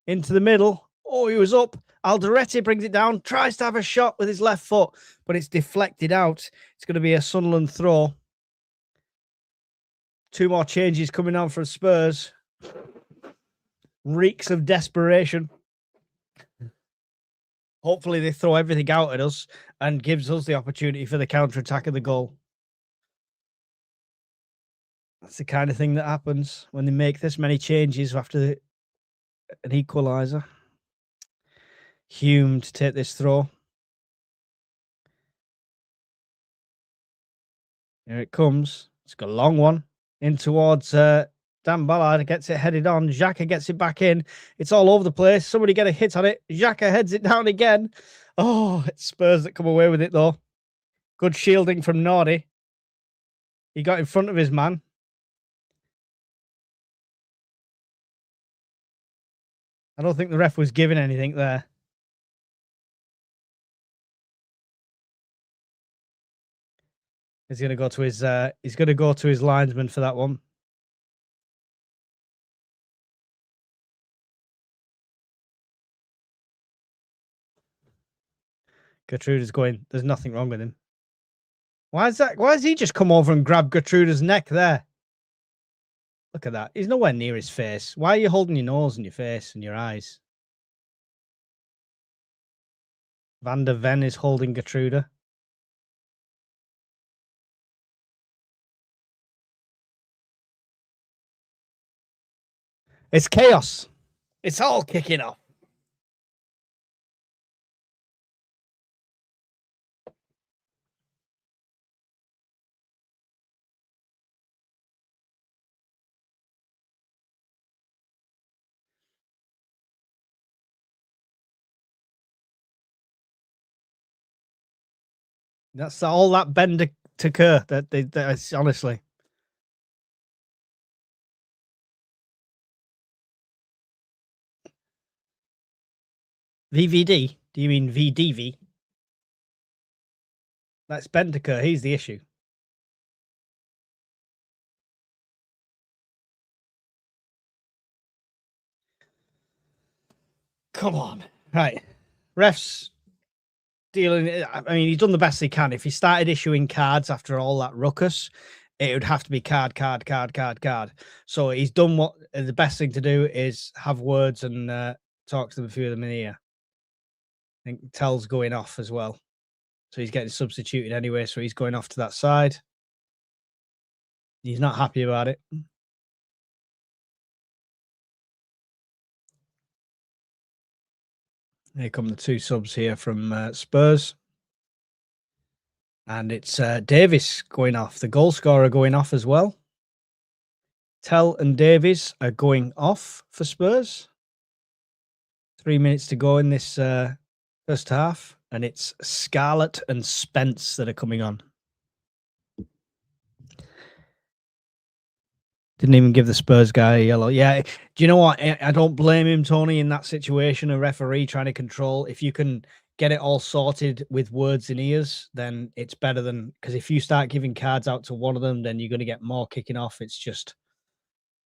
into the middle. Oh, he was up. Alderete brings it down. Tries to have a shot with his left foot, but it's deflected out. It's going to be a Sunderland throw. Two more changes coming on from Spurs. Reeks of desperation. Hopefully they throw everything out at us and gives us the opportunity for the counter-attack of the goal. That's the kind of thing that happens when they make this many changes after an equaliser. Hume to take this throw. Here it comes. It's got a long one in towards Dan Ballard. Gets it headed on. Xhaka gets it back in. It's all over the place. Somebody get a hit on it. Xhaka heads it down again. Oh, it's Spurs that come away with it though. Good shielding from Nordy. He got in front of his man. I don't think the ref was giving anything there. He's going to go to his linesman for that one. Gertrude's going, there's nothing wrong with him. Why is that? Why has he just come over and grabbed Gertrude's neck there? Look at that. He's nowhere near his face. Why are you holding your nose and your face and your eyes? Van der Ven is holding Gertrude. It's chaos. It's all kicking off. That's all that bend to occur. That's honestly. VVD? Do you mean VDV? That's Bentaker. He's the issue. Come on. Right. Refs dealing. I mean, he's done the best he can. If he started issuing cards after all that ruckus, it would have to be card. So he's done what the best thing to do is have words and talk to them, a few of them in here. I think Tell's going off as well. So he's getting substituted anyway. So he's going off to that side. He's not happy about it. Here come the two subs here from Spurs. And it's Davies going off. The goal scorer going off as well. Tell and Davies are going off for Spurs. 3 minutes to go in this first half. And it's Scarlett and Spence that are coming on. Didn't even give the Spurs guy a yellow. Yeah, do you know what? I don't blame him, Tony, in that situation. A referee trying to control. If you can get it all sorted with words and ears, then it's better than, because if you start giving cards out to one of them, then you're going to get more kicking off. It's just,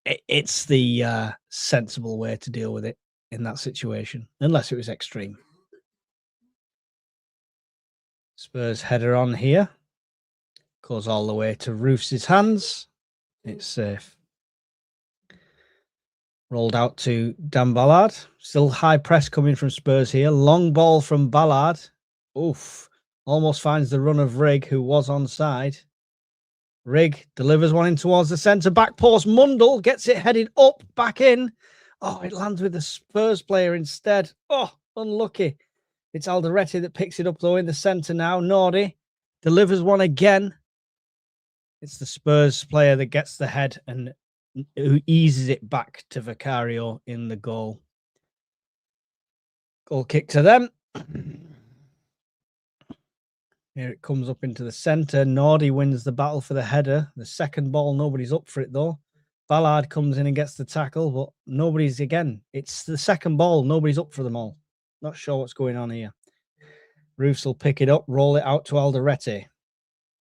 it's the sensible way to deal with it in that situation, unless it was extreme. Spurs header on here. Goes all the way to Roofs' hands. It's safe. Rolled out to Dan Ballard. Still high press coming from Spurs here. Long ball from Ballard. Oof. Almost finds the run of Rigg, who was onside. Rigg delivers one in towards the centre back post. Mundle gets it headed up, back in. Oh, it lands with the Spurs player instead. Oh, unlucky. It's Alderete that picks it up, though, in the centre now. Nordy delivers one again. It's the Spurs player that gets the head and who eases it back to Vicario in the goal. Goal kick to them. Here it comes up into the centre. Nordy wins the battle for the header. The second ball, nobody's up for it, though. Ballard comes in and gets the tackle, but nobody's, again, it's the second ball. Nobody's up for them all. Not sure what's going on here. Roofs will pick it up, roll it out to Alderete.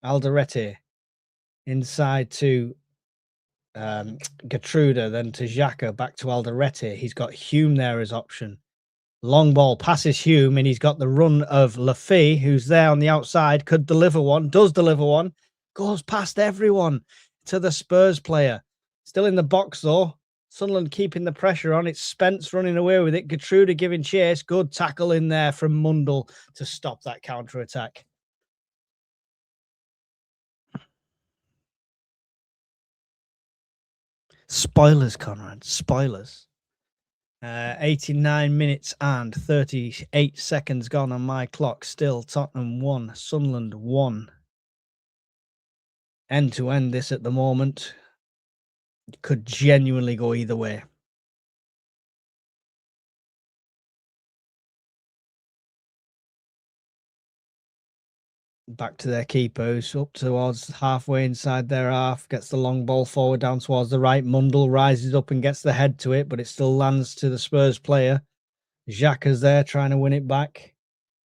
Alderete inside to Gertruda, then to Xhaka, back to Alderete. He's got Hume there as option. Long ball passes Hume, and he's got the run of Lafay, who's there on the outside, could deliver one, does deliver one, goes past everyone to the Spurs player. Still in the box, though. Sunderland keeping the pressure on. It's Spence running away with it. Gertruda giving chase. Good tackle in there from Mundle to stop that counter-attack. Spoilers, Conrad. Spoilers. 89 minutes and 38 seconds gone on my clock. Still Tottenham 1, Sunderland 1. End to end this at the moment. Could genuinely go either way. Back to their keeper, who's up towards halfway inside their half, gets the long ball forward down towards the right. Mundle rises up and gets the head to it, but it still lands to the Spurs player. Xhaka's there trying to win it back.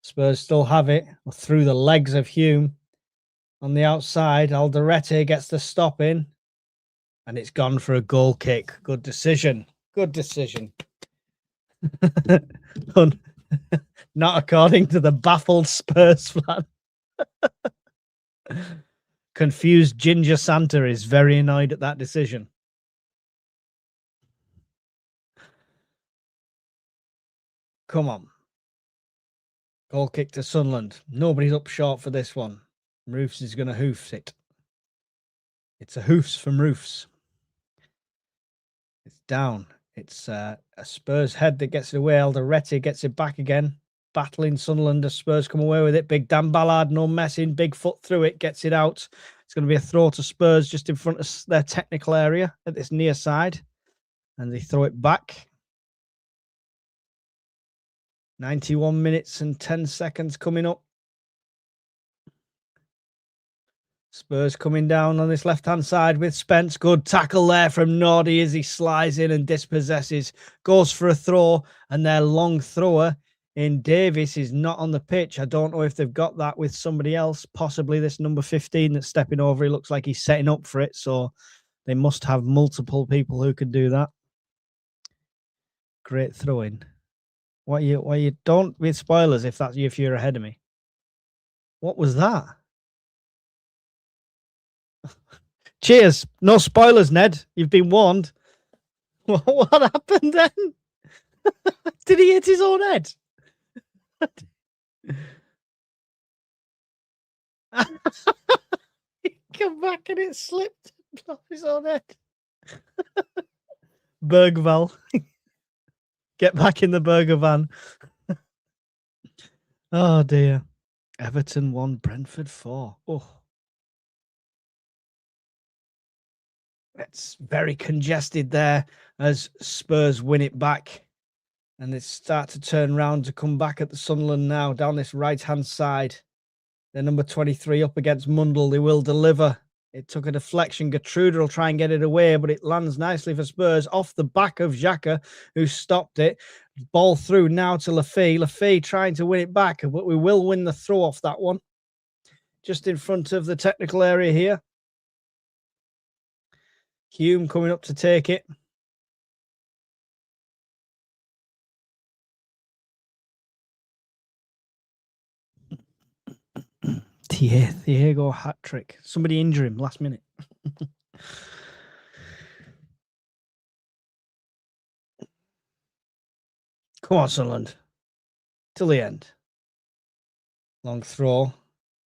Spurs still have it through the legs of Hume. On the outside, Alderete gets the stop in, and it's gone for a goal kick. Good decision. Good decision. Not according to the baffled Spurs fan. Confused Ginger Santa is very annoyed at that decision. Come on. Goal kick to Sunderland. Nobody's up short for this one. Roofs is going to hoofs it. It's a hoofs from Roofs. It's down. It's a Spurs head that gets it away. Alderete gets it back again. Battling Sunderland. The Spurs come away with it. Big Dan Ballard, no messing. Big foot through it. Gets it out. It's going to be a throw to Spurs just in front of their technical area at this near side. And they throw it back. 91 minutes and 10 seconds coming up. Spurs coming down on this left-hand side with Spence. Good tackle there from Nordy as he slides in and dispossesses. Goes for a throw, and their long thrower in Davis is not on the pitch. I don't know if they've got that with somebody else. Possibly this number 15 that's stepping over. He looks like he's setting up for it, so they must have multiple people who could do that. Great throw-in. Why you don't with spoilers if you're ahead of me. What was that? Cheers. No spoilers, Ned. You've been warned. What happened then? Did he hit his own head? He come back and it slipped off his own head. Bergval. Get back in the burger van. Oh dear. Everton 1, Brentford 4. Oh. It's very congested there as Spurs win it back. And they start to turn around to come back at the Sunderland now down this right-hand side. They're number 23 up against Mundle. They will deliver. It took a deflection. Gertrude will try and get it away, but it lands nicely for Spurs off the back of Xhaka, who stopped it. Ball through now to Lafay. Lafay trying to win it back, but we will win the throw off that one. Just in front of the technical area here. Hume coming up to take it. Thiago hat-trick. Somebody injure him last minute. Come on, Sunderland. Till the end. Long throw.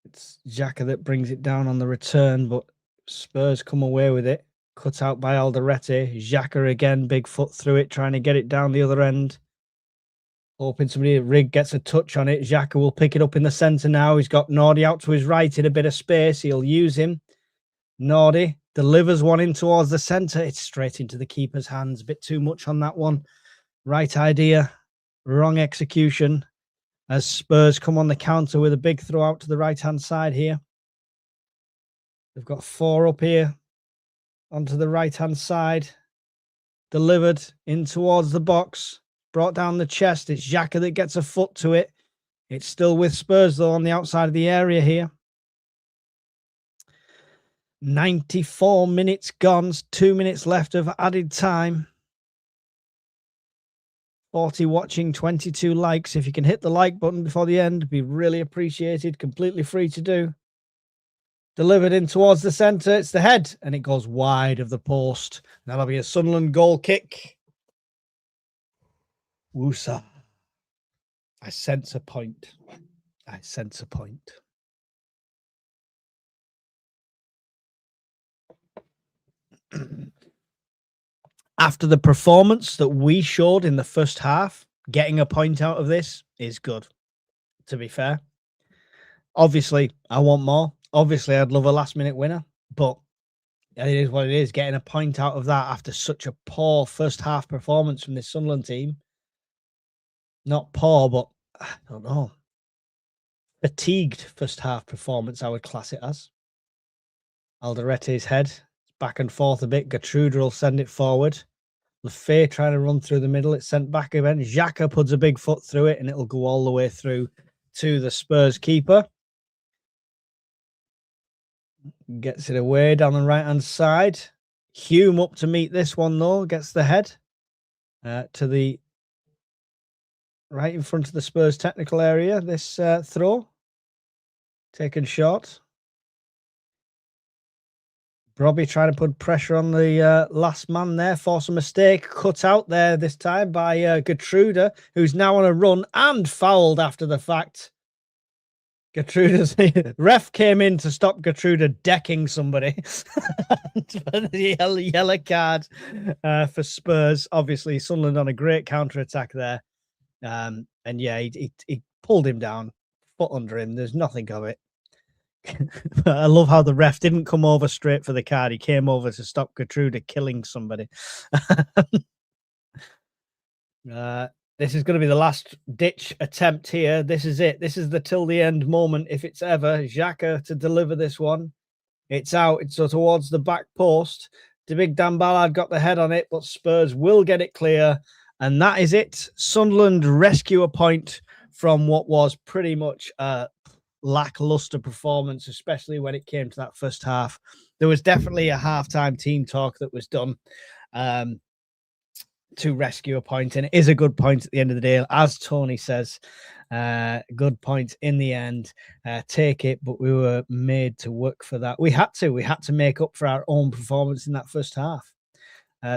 It's Xhaka that brings it down on the return, but Spurs come away with it. Cut out by Alderete. Xhaka again, big foot through it, trying to get it down the other end. Hoping somebody at Rig gets a touch on it. Xhaka will pick it up in the centre now. He's got Nordy out to his right in a bit of space. He'll use him. Nordy delivers one in towards the centre. It's straight into the keeper's hands. A bit too much on that one. Right idea, wrong execution. As Spurs come on the counter with a big throw out to the right-hand side here. They've got 4 up here onto the right-hand side. Delivered in towards the box. Brought down the chest. It's Xhaka that gets a foot to it. It's still with Spurs, though, on the outside of the area here. 94 minutes gone. 2 minutes left of added time. 40 watching, 22 likes. If you can hit the like button before the end, it'd be really appreciated. Completely free to do. Delivered in towards the centre. It's the head, and it goes wide of the post. That'll be a Sunderland goal kick. Woosa. I sense a point. I sense a point. After the performance that we showed in the first half, getting a point out of this is good, to be fair. Obviously, I want more. Obviously, I'd love a last-minute winner, but it is what it is. Getting a point out of that after such a poor first-half performance from this Sunderland team. Not poor, but I don't know. Fatigued first-half performance, I would class it as. Alderete's head. Back and forth a bit. Gertrude will send it forward. Lafay trying to run through the middle. It's sent back again. Xhaka puts a big foot through it, and it'll go all the way through to the Spurs keeper. Gets it away down the right-hand side. Hume up to meet this one, though. Gets the head to the right in front of the Spurs technical area. This throw. Taken short. Robbie trying to put pressure on the last man there. Force a mistake. Cut out there this time by Gertrude, who's now on a run and fouled after the fact. Gertrude's ref came in to stop Gertrude decking somebody. The yellow card for Spurs. Obviously, Sunderland on a great counter-attack there. And yeah, he pulled him down, foot under him. There's nothing of it. I love how the ref didn't come over straight for the card. He came over to stop Gertrude killing somebody. This is going to be the last ditch attempt here. This is it. This is the till the end moment, if it's ever. Xhaka to deliver this one. It's out. It's towards the back post. The big Dan Ballard got the head on it, but Spurs will get it clear. And that is it. Sunderland rescue a point from what was pretty much lackluster performance, especially when it came to that first half. There was definitely a halftime team talk that was done to rescue a point, and it is a good point at the end of the day, as Tony says. Good point in the end. Take it, but we were made to work for that. We had to make up for our own performance in that first half.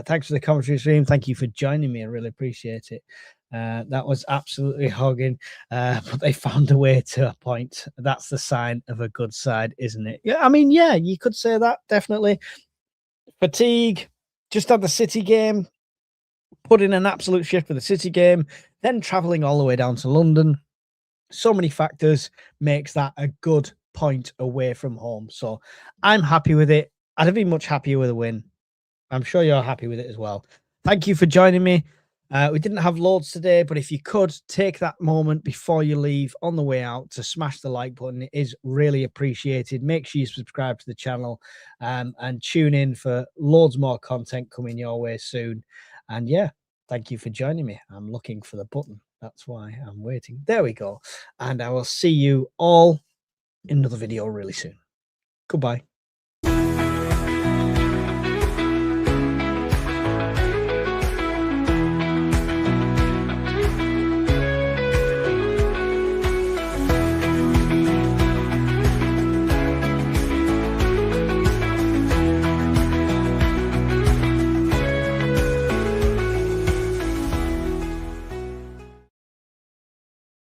Thanks for the commentary stream. Thank you for joining me. I really appreciate it. That was absolutely hogging, but they found a way to a point. That's the sign of a good side, isn't it? Yeah, I mean, yeah, you could say that, definitely. Fatigue, just had the City game, put in an absolute shift for the City game, then travelling all the way down to London. So many factors makes that a good point away from home. So I'm happy with it. I'd have been much happier with a win. I'm sure you're happy with it as well. Thank you for joining me. We didn't have loads today, but if you could take that moment before you leave on the way out to smash the like button, it is really appreciated. Make sure you subscribe to the channel and tune in for loads more content coming your way soon. And yeah, thank you for joining me. I'm looking for the button. That's why I'm waiting. There we go. And I will see you all in another video really soon. Goodbye.